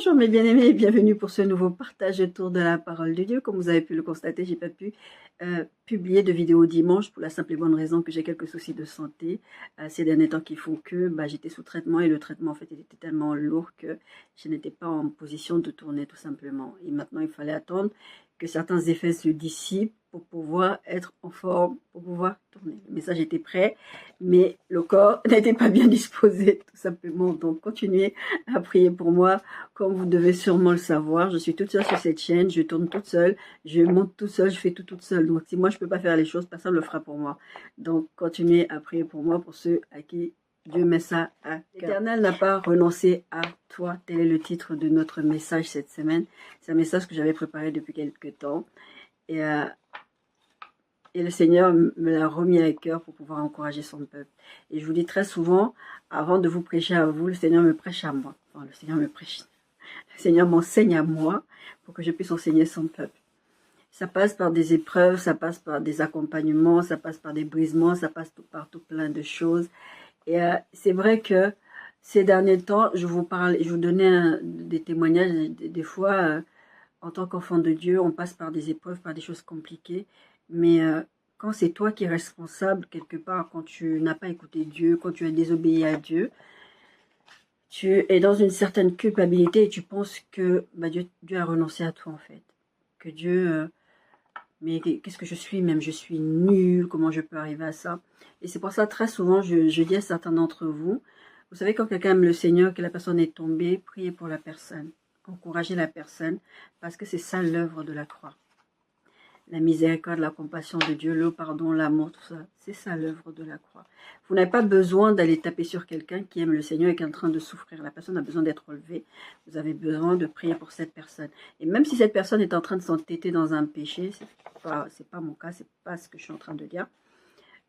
Bonjour mes bien-aimés et bienvenue pour ce nouveau partage autour de la parole de Dieu. Comme vous avez pu le constater, j'ai pas pu publier de vidéo dimanche pour la simple et bonne raison que j'ai quelques soucis de santé ces derniers temps qui font que j'étais sous traitement et le traitement en fait il était tellement lourd que je n'étais pas en position de tourner tout simplement. Et maintenant il fallait attendre que certains effets se dissipent pour pouvoir être en forme, pour pouvoir tourner. Le message était prêt, mais le corps n'était pas bien disposé tout simplement. Donc continuez à prier pour moi. Comme vous devez sûrement le savoir, je suis toute seule sur cette chaîne, je tourne toute seule, je monte toute seule, je fais tout toute seule. Donc si moi je ne peux pas faire les choses, personne ne le fera pour moi. Donc continuez à prier pour moi, pour ceux à qui Dieu met ça à cœur. L'Éternel n'a pas renoncé à toi. Tel est le titre de notre message cette semaine. C'est un message que j'avais préparé depuis quelques temps. Et le Seigneur me l'a remis à cœur pour pouvoir encourager son peuple. Et je vous dis très souvent, avant de vous prêcher à vous, le Seigneur me prêche à moi. Enfin, le Seigneur me prêche. Le Seigneur m'enseigne à moi pour que je puisse enseigner son peuple. Ça passe par des épreuves, ça passe par des accompagnements, ça passe par des brisements, ça passe par tout plein de choses. Et c'est vrai que ces derniers temps, je vous donnais des témoignages, des fois, en tant qu'enfant de Dieu, on passe par des épreuves, par des choses compliquées. Mais quand c'est toi qui es responsable, quelque part, quand tu n'as pas écouté Dieu, quand tu as désobéi à Dieu, tu es dans une certaine culpabilité et tu penses que Dieu a renoncé à toi en fait. Que Dieu, mais qu'est-ce que je suis même, je suis nulle, comment je peux arriver à ça? Et c'est pour ça très souvent je dis à certains d'entre vous, vous savez quand quelqu'un aime le Seigneur, que la personne est tombée, priez pour la personne, encouragez la personne, parce que c'est ça l'œuvre de la croix. La miséricorde, la compassion de Dieu, le pardon, l'amour, tout ça. C'est ça l'œuvre de la croix. Vous n'avez pas besoin d'aller taper sur quelqu'un qui aime le Seigneur et qui est en train de souffrir. La personne a besoin d'être relevée. Vous avez besoin de prier pour cette personne. Et même si cette personne est en train de s'entêter dans un péché, c'est pas mon cas, c'est pas ce que je suis en train de dire.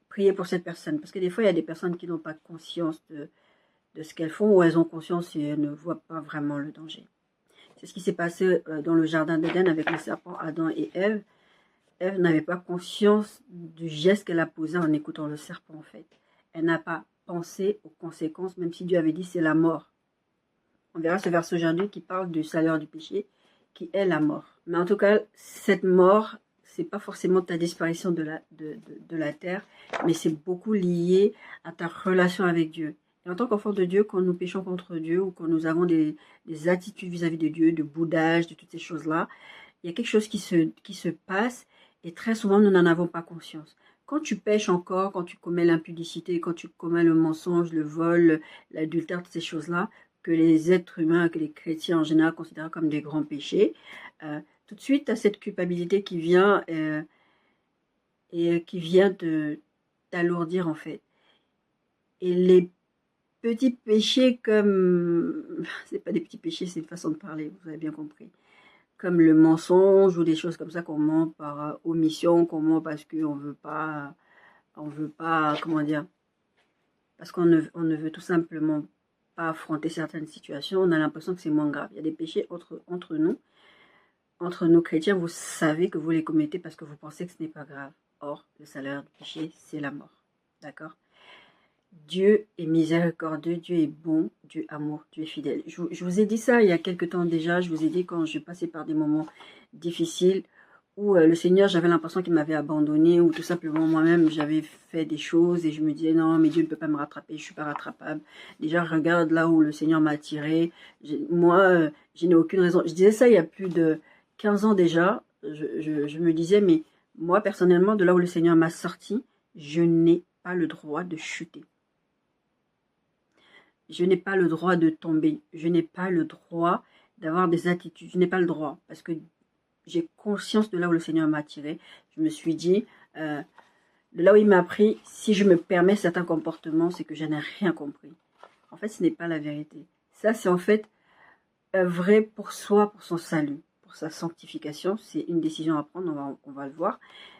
Priez pour cette personne. Parce que des fois, il y a des personnes qui n'ont pas conscience de ce qu'elles font ou elles ont conscience et elles ne voient pas vraiment le danger. C'est ce qui s'est passé dans le jardin d'Éden avec le serpent Adam et Ève. Ève n'avait pas conscience du geste qu'elle a posé en écoutant le serpent, en fait. Elle n'a pas pensé aux conséquences, même si Dieu avait dit c'est la mort. On verra ce verset aujourd'hui qui parle du salaire du péché, qui est la mort. Mais en tout cas, cette mort, c'est pas forcément ta disparition de la terre, mais c'est beaucoup lié à ta relation avec Dieu. Et en tant qu'enfant de Dieu, quand nous péchons contre Dieu ou quand nous avons des attitudes vis-à-vis de Dieu, de boudage, de toutes ces choses-là, il y a quelque chose qui se passe. Et très souvent, nous n'en avons pas conscience. Quand tu pêches encore, quand tu commets l'impudicité, quand tu commets le mensonge, le vol, l'adultère, toutes ces choses-là, que les êtres humains, que les chrétiens en général considèrent comme des grands péchés, tout de suite, tu as cette culpabilité qui vient et qui vient t'alourdir en fait. Et les petits péchés comme... c'est pas des petits péchés, c'est une façon de parler, vous avez bien compris. Comme le mensonge ou des choses comme ça qu'on ment par omission, qu'on ment parce qu'on veut pas, comment dire, parce qu'on ne veut tout simplement pas affronter certaines situations, on a l'impression que c'est moins grave. Il y a des péchés entre nous chrétiens, vous savez que vous les commettez parce que vous pensez que ce n'est pas grave. Or, le salaire du péché, c'est la mort. D'accord? Dieu est miséricordieux, Dieu est bon, Dieu est amour, Dieu est fidèle. Je vous ai dit ça il y a quelque temps déjà, je vous ai dit quand je passais par des moments difficiles où le Seigneur, j'avais l'impression qu'il m'avait abandonné ou tout simplement moi-même, j'avais fait des choses et je me disais non, mais Dieu ne peut pas me rattraper, je ne suis pas rattrapable. Déjà, regarde là où le Seigneur m'a tiré. Moi, je n'ai aucune raison. Je disais ça il y a plus de 15 ans déjà. Je me disais, mais moi, personnellement, de là où le Seigneur m'a sorti, je n'ai pas le droit de chuter. Je n'ai pas le droit de tomber. Je n'ai pas le droit d'avoir des attitudes. Je n'ai pas le droit parce que j'ai conscience de là où le Seigneur m'a tiré. Je me suis dit, de là où il m'a pris, si je me permets certains comportements, c'est que je n'ai rien compris. En fait, ce n'est pas la vérité. Ça, c'est en fait œuvrer pour soi, pour son salut, pour sa sanctification. C'est une décision à prendre, on va le voir.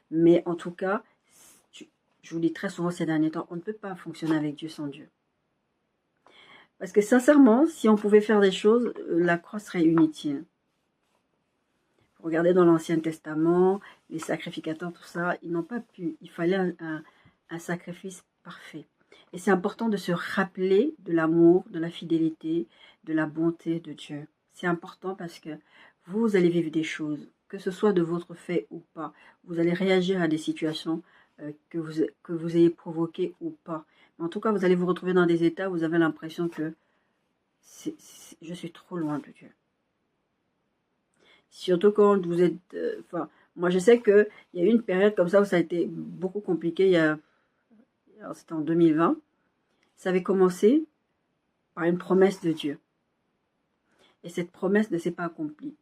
Mais en tout cas, je vous dis très souvent ces derniers temps, on ne peut pas fonctionner avec Dieu sans Dieu. Parce que sincèrement, si on pouvait faire des choses, la croix serait inutile. Regardez dans l'Ancien Testament, les sacrificateurs, tout ça, ils n'ont pas pu. Il fallait un sacrifice parfait. Et c'est important de se rappeler de l'amour, de la fidélité, de la bonté de Dieu. C'est important parce que vous allez vivre des choses, que ce soit de votre fait ou pas. Vous allez réagir à des situations que vous ayez provoquées ou pas. Mais en tout cas, vous allez vous retrouver dans des états où vous avez l'impression que je suis trop loin de Dieu. Surtout quand vous êtes... moi, je sais qu'il y a eu une période comme ça où ça a été beaucoup compliqué. C'était en 2020. Ça avait commencé par une promesse de Dieu. Et cette promesse ne s'est pas accomplie.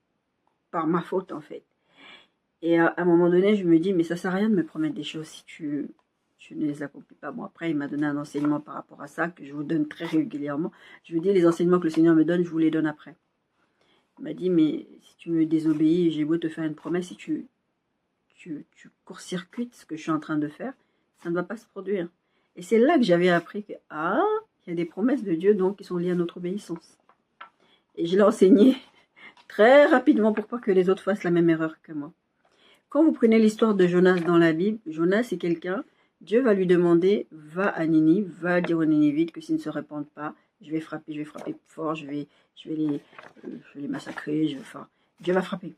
Par ma faute, en fait. Et à un moment donné, je me dis, mais ça sert à rien de me promettre des choses si tu ne les accomplis pas. Bon, après, il m'a donné un enseignement par rapport à ça, que je vous donne très régulièrement. Je vous dis, les enseignements que le Seigneur me donne, je vous les donne après. Il m'a dit, mais si tu me désobéis, j'ai beau te faire une promesse, si tu court-circuites ce que je suis en train de faire, ça ne va pas se produire. Et c'est là que j'avais appris que, il y a des promesses de Dieu, donc, qui sont liées à notre obéissance. Et je l'ai enseigné très rapidement pour pas que les autres fassent la même erreur que moi. Quand vous prenez l'histoire de Jonas dans la Bible, Jonas c'est quelqu'un, Dieu va lui demander, va à Ninive, va dire aux Ninivites que s'ils ne se répandent pas, je vais frapper fort, je vais les massacrer, Dieu va frapper.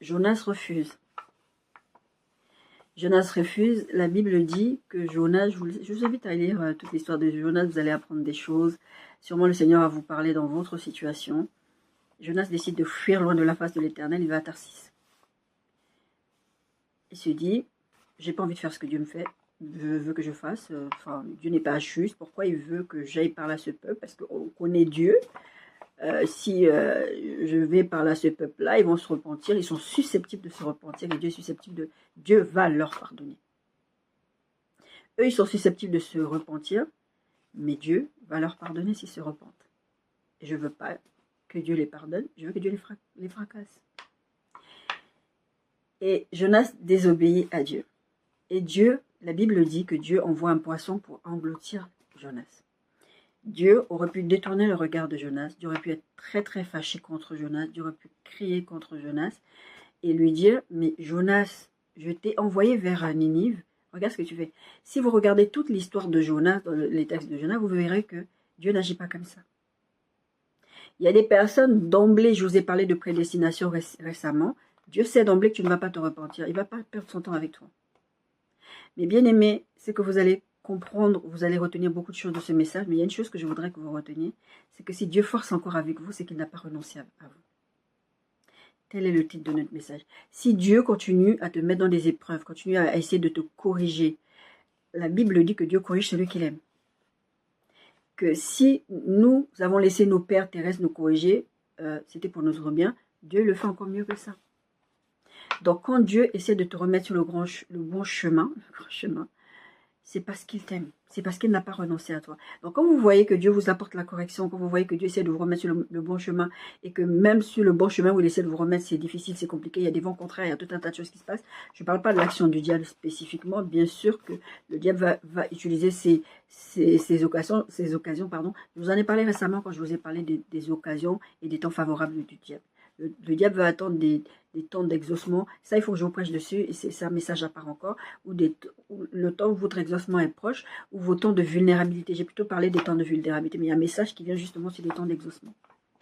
Jonas refuse. Jonas refuse, la Bible dit que Jonas, je vous invite à lire toute l'histoire de Jonas, vous allez apprendre des choses, sûrement le Seigneur va vous parler dans votre situation. Jonas décide de fuir loin de la face de l'Éternel, il va à Tarsis. Il se dit, j'ai pas envie de faire ce que Dieu me fait, veut que je fasse. Dieu n'est pas juste. Pourquoi il veut que j'aille parler à ce peuple? Parce qu'on connaît Dieu. Si je vais parler à ce peuple-là, ils vont se repentir. Ils sont susceptibles de se repentir. Et Dieu est susceptible de... Dieu va leur pardonner. Eux, ils sont susceptibles de se repentir. Mais Dieu va leur pardonner s'ils se repentent. Et je ne veux pas que Dieu les pardonne. Je veux que Dieu les fracasse. Et Jonas désobéit à Dieu. Et Dieu, la Bible dit que Dieu envoie un poisson pour engloutir Jonas. Dieu aurait pu détourner le regard de Jonas. Dieu aurait pu être très très fâché contre Jonas. Dieu aurait pu crier contre Jonas et lui dire, mais Jonas, je t'ai envoyé vers Ninive. Regarde ce que tu fais. Si vous regardez toute l'histoire de Jonas, dans les textes de Jonas, vous verrez que Dieu n'agit pas comme ça. Il y a des personnes, d'emblée, je vous ai parlé de prédestination récemment, Dieu sait d'emblée que tu ne vas pas te repentir. Il ne va pas perdre son temps avec toi. Mais bien aimé, c'est que vous allez comprendre, vous allez retenir beaucoup de choses de ce message. Mais il y a une chose que je voudrais que vous reteniez, c'est que si Dieu force encore avec vous, c'est qu'il n'a pas renoncé à vous. Tel est le titre de notre message. Si Dieu continue à te mettre dans des épreuves, continue à essayer de te corriger, la Bible dit que Dieu corrige celui qu'il aime. Que si nous avons laissé nos pères terrestres nous corriger, c'était pour notre bien, Dieu le fait encore mieux que ça. Donc, quand Dieu essaie de te remettre sur le bon chemin, c'est parce qu'il t'aime. C'est parce qu'il n'a pas renoncé à toi. Donc, quand vous voyez que Dieu vous apporte la correction, quand vous voyez que Dieu essaie de vous remettre sur le bon chemin, et que même sur le bon chemin où il essaie de vous remettre, c'est difficile, c'est compliqué, il y a des vents contraires, il y a tout un tas de choses qui se passent. Je ne parle pas de l'action du diable spécifiquement. Bien sûr que le diable va utiliser ces occasions. Je vous en ai parlé récemment quand je vous ai parlé des occasions et des temps favorables du diable. Le diable va attendre des temps d'exaucement. Ça, il faut que je vous prêche dessus. Et c'est un message à part encore. Ou le temps où votre exaucement est proche. Ou vos temps de vulnérabilité. J'ai plutôt parlé des temps de vulnérabilité. Mais il y a un message qui vient justement sur les temps d'exaucement.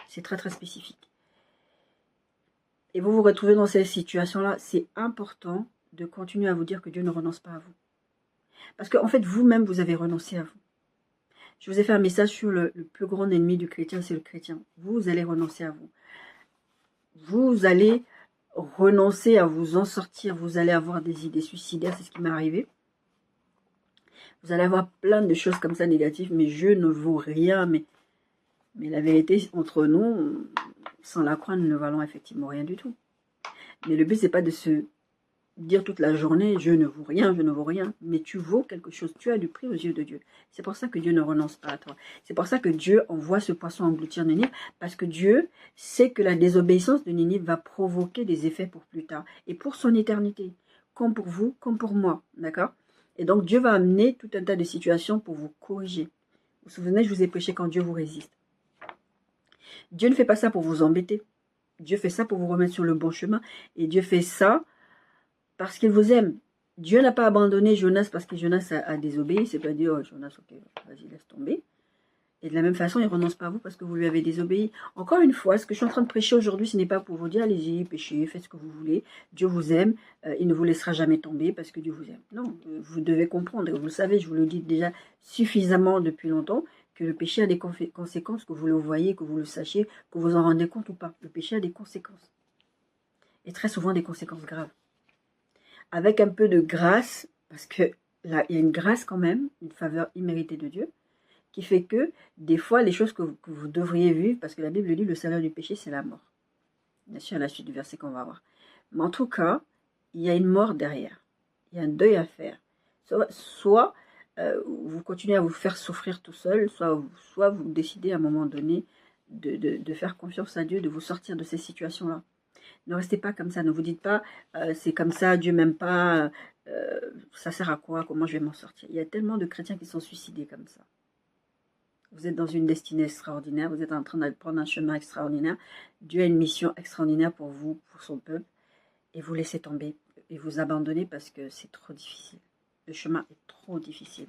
C'est très, très spécifique. Et vous vous retrouvez dans cette situation-là. C'est important de continuer à vous dire que Dieu ne renonce pas à vous. Parce qu'en fait, vous-même, vous avez renoncé à vous. Je vous ai fait un message sur le plus grand ennemi du chrétien, c'est le chrétien. Vous allez renoncer à vous. Vous allez renoncer à vous en sortir. Vous allez avoir des idées suicidaires. C'est ce qui m'est arrivé. Vous allez avoir plein de choses comme ça négatives. Mais je ne vaux rien. Mais la vérité, entre nous, sans la croix, nous ne valons effectivement rien du tout. Mais le but, c'est pas de se dire toute la journée, je ne vaux rien, je ne vaux rien. Mais tu vaux quelque chose. Tu as du prix aux yeux de Dieu. C'est pour ça que Dieu ne renonce pas à toi. C'est pour ça que Dieu envoie ce poisson engloutir Ninive. Parce que Dieu sait que la désobéissance de Ninive va provoquer des effets pour plus tard. Et pour son éternité. Comme pour vous, comme pour moi. D'accord? Et donc Dieu va amener tout un tas de situations pour vous corriger. Vous vous souvenez, je vous ai prêché quand Dieu vous résiste. Dieu ne fait pas ça pour vous embêter. Dieu fait ça pour vous remettre sur le bon chemin. Et Dieu fait ça parce qu'il vous aime. Dieu n'a pas abandonné Jonas parce que Jonas a désobéi. C'est pas dit, oh Jonas, ok, vas-y, laisse tomber. Et de la même façon, il ne renonce pas à vous parce que vous lui avez désobéi. Encore une fois, ce que je suis en train de prêcher aujourd'hui, ce n'est pas pour vous dire, allez-y, péchez, faites ce que vous voulez. Dieu vous aime, il ne vous laissera jamais tomber parce que Dieu vous aime. Non, vous devez comprendre, vous le savez, je vous le dis déjà suffisamment depuis longtemps, que le péché a des conséquences, que vous le voyez, que vous le sachiez, que vous en rendez compte ou pas. Le péché a des conséquences. Et très souvent des conséquences graves. Avec un peu de grâce, parce que là, il y a une grâce quand même, une faveur imméritée de Dieu, qui fait que, des fois, les choses que vous devriez vivre, parce que la Bible dit, le salaire du péché, c'est la mort. Bien sûr, à la suite du verset qu'on va voir. Mais en tout cas, il y a une mort derrière. Il y a un deuil à faire. Soit vous continuez à vous faire souffrir tout seul, soit vous décidez à un moment donné de faire confiance à Dieu, de vous sortir de ces situations-là. Ne restez pas comme ça, ne vous dites pas, c'est comme ça, Dieu m'aime pas, ça sert à quoi, comment je vais m'en sortir. Il y a tellement de chrétiens qui sont suicidés comme ça. Vous êtes dans une destinée extraordinaire, vous êtes en train de prendre un chemin extraordinaire. Dieu a une mission extraordinaire pour vous, pour son peuple, et vous laissez tomber, et vous abandonnez parce que c'est trop difficile. Le chemin est trop difficile.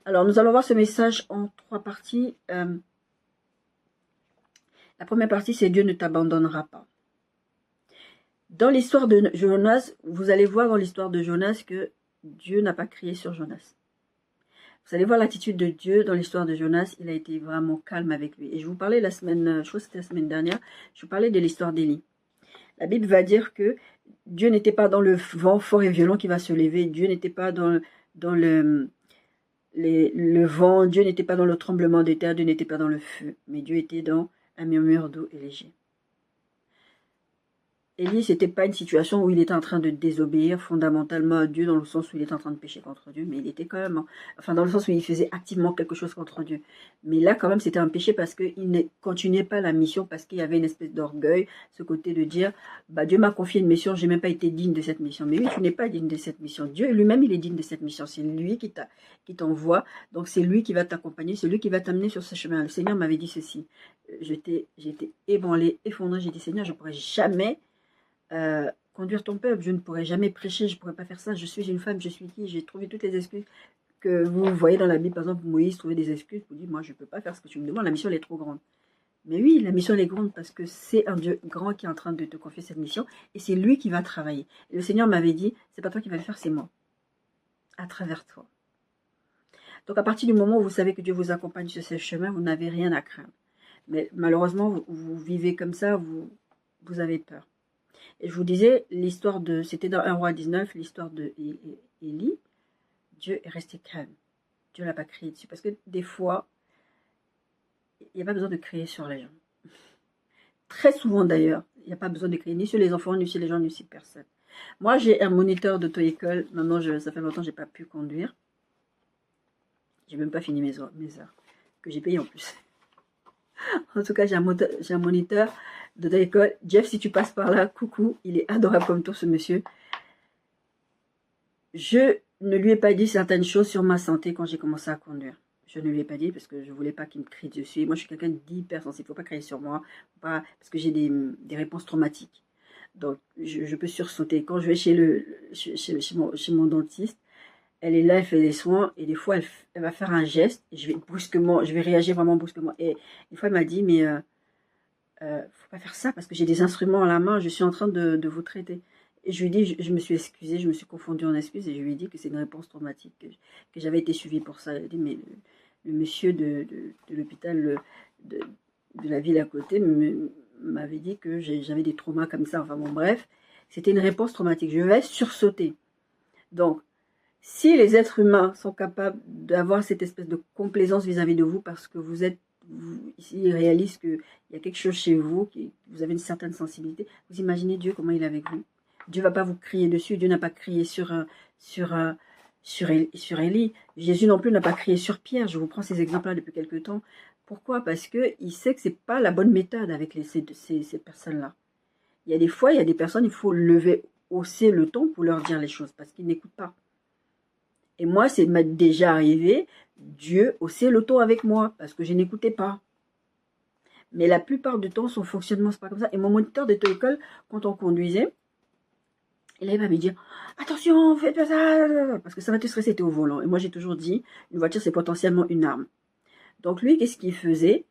Alors, nous allons voir ce message en 3 parties. La première partie, c'est Dieu ne t'abandonnera pas. Dans l'histoire de Jonas, vous allez voir dans l'histoire de Jonas que Dieu n'a pas crié sur Jonas. Vous allez voir l'attitude de Dieu dans l'histoire de Jonas. Il a été vraiment calme avec lui. Et je vous parlais la semaine, je crois que c'était la semaine dernière, je vous parlais de l'histoire d'Élie. La Bible va dire que Dieu n'était pas dans le vent fort et violent qui va se lever. Dieu n'était pas dans le vent. Dieu n'était pas dans le tremblement de terre. Dieu n'était pas dans le feu. Mais Dieu était dans un murmure doux et léger. Élie, ce n'était pas une situation où il était en train de désobéir fondamentalement à Dieu, dans le sens où il était en train de pécher contre Dieu, mais il était quand même, enfin dans le sens où il faisait activement quelque chose contre Dieu. Mais là, quand même, c'était un péché parce qu'il ne continuait pas la mission, parce qu'il y avait une espèce d'orgueil, ce côté de dire, bah, Dieu m'a confié une mission, je n'ai même pas été digne de cette mission. Mais oui, tu n'es pas digne de cette mission. Dieu lui-même, il est digne de cette mission. C'est lui qui t'envoie, donc c'est lui qui va t'accompagner, c'est lui qui va t'amener sur ce chemin. Le Seigneur m'avait dit ceci. J'étais ébranlée, effondrée, j'ai dit, Seigneur, je ne pourrais jamais conduire ton peuple, je ne pourrais jamais prêcher, je ne pourrais pas faire ça, je suis une femme, je suis qui, j'ai trouvé toutes les excuses que vous voyez dans la Bible, par exemple Moïse trouvait des excuses pour dire moi je ne peux pas faire ce que tu me demandes, la mission elle est trop grande. Mais oui, la mission elle est grande parce que c'est un Dieu grand qui est en train de te confier cette mission et c'est lui qui va travailler. Et le Seigneur m'avait dit, c'est pas toi qui vas le faire, c'est moi, à travers toi. Donc à partir du moment où vous savez que Dieu vous accompagne sur ce chemin, vous n'avez rien à craindre. Mais malheureusement, vous vivez comme ça, vous avez peur. Et je vous disais, l'histoire de, c'était dans 1 roi 19, l'histoire de Élie, Dieu est resté calme. Dieu n'a pas crié dessus. Parce que des fois, il n'y a pas besoin de crier sur les gens. Très souvent d'ailleurs, il n'y a pas besoin de crier ni sur les enfants, ni sur les gens, ni sur personne. Moi, j'ai un moniteur d'auto-école. Maintenant, ça fait longtemps que je n'ai pas pu conduire. J'ai même pas fini mes heures, que j'ai payé en plus. En tout cas, j'ai un moniteur de l'école. Jeff, si tu passes par là, coucou, il est adorable comme tout ce monsieur. Je ne lui ai pas dit certaines choses sur ma santé quand j'ai commencé à conduire. Je ne lui ai pas dit parce que je ne voulais pas qu'il me crie dessus. Moi, je suis quelqu'un d'hypersensible. Il ne faut pas crier sur moi parce que j'ai des réponses traumatiques. Donc, je peux sursauter. Quand je vais chez mon dentiste, elle est là, elle fait des soins, et des fois, elle va faire un geste, et je vais réagir vraiment brusquement. Et une fois, elle m'a dit, mais faut pas faire ça, parce que j'ai des instruments à la main, je suis en train de vous traiter. Et je lui ai dit, je me suis excusée, je me suis confondue en excuses, et je lui ai dit que c'est une réponse traumatique, que j'avais été suivie pour ça. Elle a dit, mais le monsieur de l'hôpital de la ville à côté m'avait dit que j'avais des traumas comme ça, enfin bon, bref, c'était une réponse traumatique. Je vais sursauter. Donc, si les êtres humains sont capables d'avoir cette espèce de complaisance vis-à-vis de vous parce que ici, ils réalisent qu'il y a quelque chose chez vous, vous avez une certaine sensibilité, vous imaginez Dieu comment il est avec vous. Dieu ne va pas vous crier dessus, Dieu n'a pas crié sur Élie. Jésus non plus n'a pas crié sur Pierre. Je vous prends ces exemples-là depuis quelque temps. Pourquoi? Parce qu'il sait que ce n'est pas la bonne méthode avec ces personnes-là. Il y a des fois, il y a des personnes, il faut hausser le ton pour leur dire les choses parce qu'ils n'écoutent pas. Et moi, c'est m'est déjà arrivé, Dieu haussait le ton avec moi, parce que je n'écoutais pas. Mais la plupart du temps, son fonctionnement, c'est pas comme ça. Et mon moniteur d'auto-école, quand on conduisait, il va me dire, attention, faites pas ça, parce que ça va te stresser, t'es au volant. Et moi, j'ai toujours dit, une voiture, c'est potentiellement une arme. Donc lui, qu'est-ce qu'il faisait?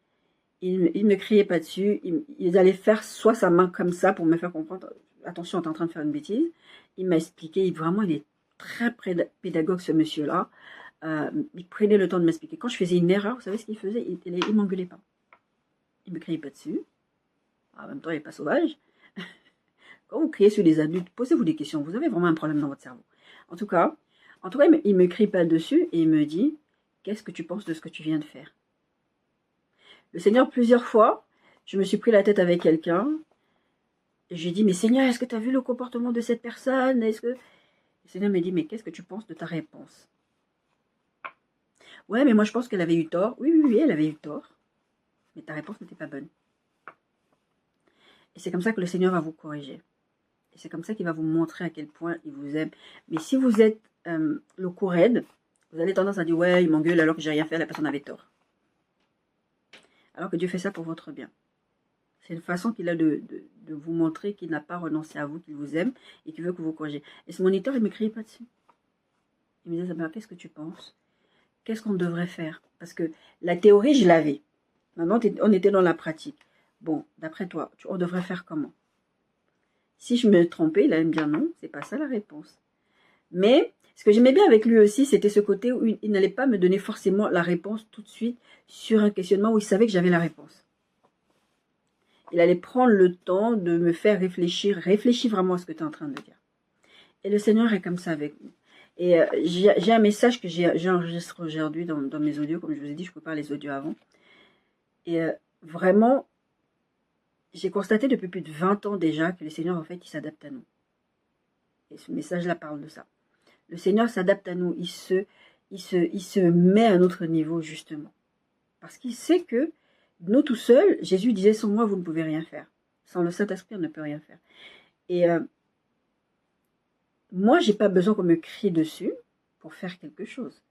Il ne criait pas dessus, il allait faire soit sa main comme ça pour me faire comprendre, attention, tu es en train de faire une bêtise. Il m'a expliqué, vraiment, il est très pédagogue ce monsieur-là. Il prenait le temps de m'expliquer. Quand je faisais une erreur, vous savez ce qu'il faisait? Il m'engueulait pas. Il me criait pas dessus. En même temps, il n'est pas sauvage. Quand vous criez sur les adultes, posez-vous des questions. Vous avez vraiment un problème dans votre cerveau. En tout cas, il me crie pas dessus et il me dit, qu'est-ce que tu penses de ce que tu viens de faire? Le Seigneur, plusieurs fois, je me suis pris la tête avec quelqu'un. Et j'ai dit, mais Seigneur, est-ce que tu as vu le comportement de cette personne? Est-ce que... Le Seigneur m'a dit, mais qu'est-ce que tu penses de ta réponse? Ouais, mais moi je pense qu'elle avait eu tort. Oui, elle avait eu tort. Mais ta réponse n'était pas bonne. Et c'est comme ça que le Seigneur va vous corriger. Et c'est comme ça qu'il va vous montrer à quel point il vous aime. Mais si vous êtes le cou raide, vous avez tendance à dire, ouais, il m'engueule alors que j'ai rien fait, la personne avait tort. Alors que Dieu fait ça pour votre bien. C'est une façon qu'il a de vous montrer qu'il n'a pas renoncé à vous, qu'il vous aime et qu'il veut que vous corrigez. Et ce moniteur, il ne me criait pas dessus. Il me disait, Isabella, qu'est-ce que tu penses? Qu'est-ce qu'on devrait faire? Parce que la théorie, je l'avais. Maintenant, on était dans la pratique. Bon, d'après toi, on devrait faire comment? Si je me trompais, il allait me dire non, c'est pas ça la réponse. Mais ce que j'aimais bien avec lui aussi, c'était ce côté où il n'allait pas me donner forcément la réponse tout de suite sur un questionnement où il savait que j'avais la réponse. Il allait prendre le temps de me faire réfléchir. Réfléchis vraiment à ce que tu es en train de dire. Et le Seigneur est comme ça avec nous. Et j'ai un message que j'ai enregistré aujourd'hui dans mes audios. Comme je vous ai dit, je ne peux pas les audios avant. Et vraiment, j'ai constaté depuis plus de 20 ans déjà que le Seigneur, en fait, il s'adapte à nous. Et ce message-là parle de ça. Le Seigneur s'adapte à nous. Il se met à notre niveau, justement. Parce qu'il sait que nous tout seuls, Jésus disait, sans moi, vous ne pouvez rien faire. Sans le Saint-Esprit, on ne peut rien faire. Et moi, j'ai pas besoin qu'on me crie dessus pour faire quelque chose.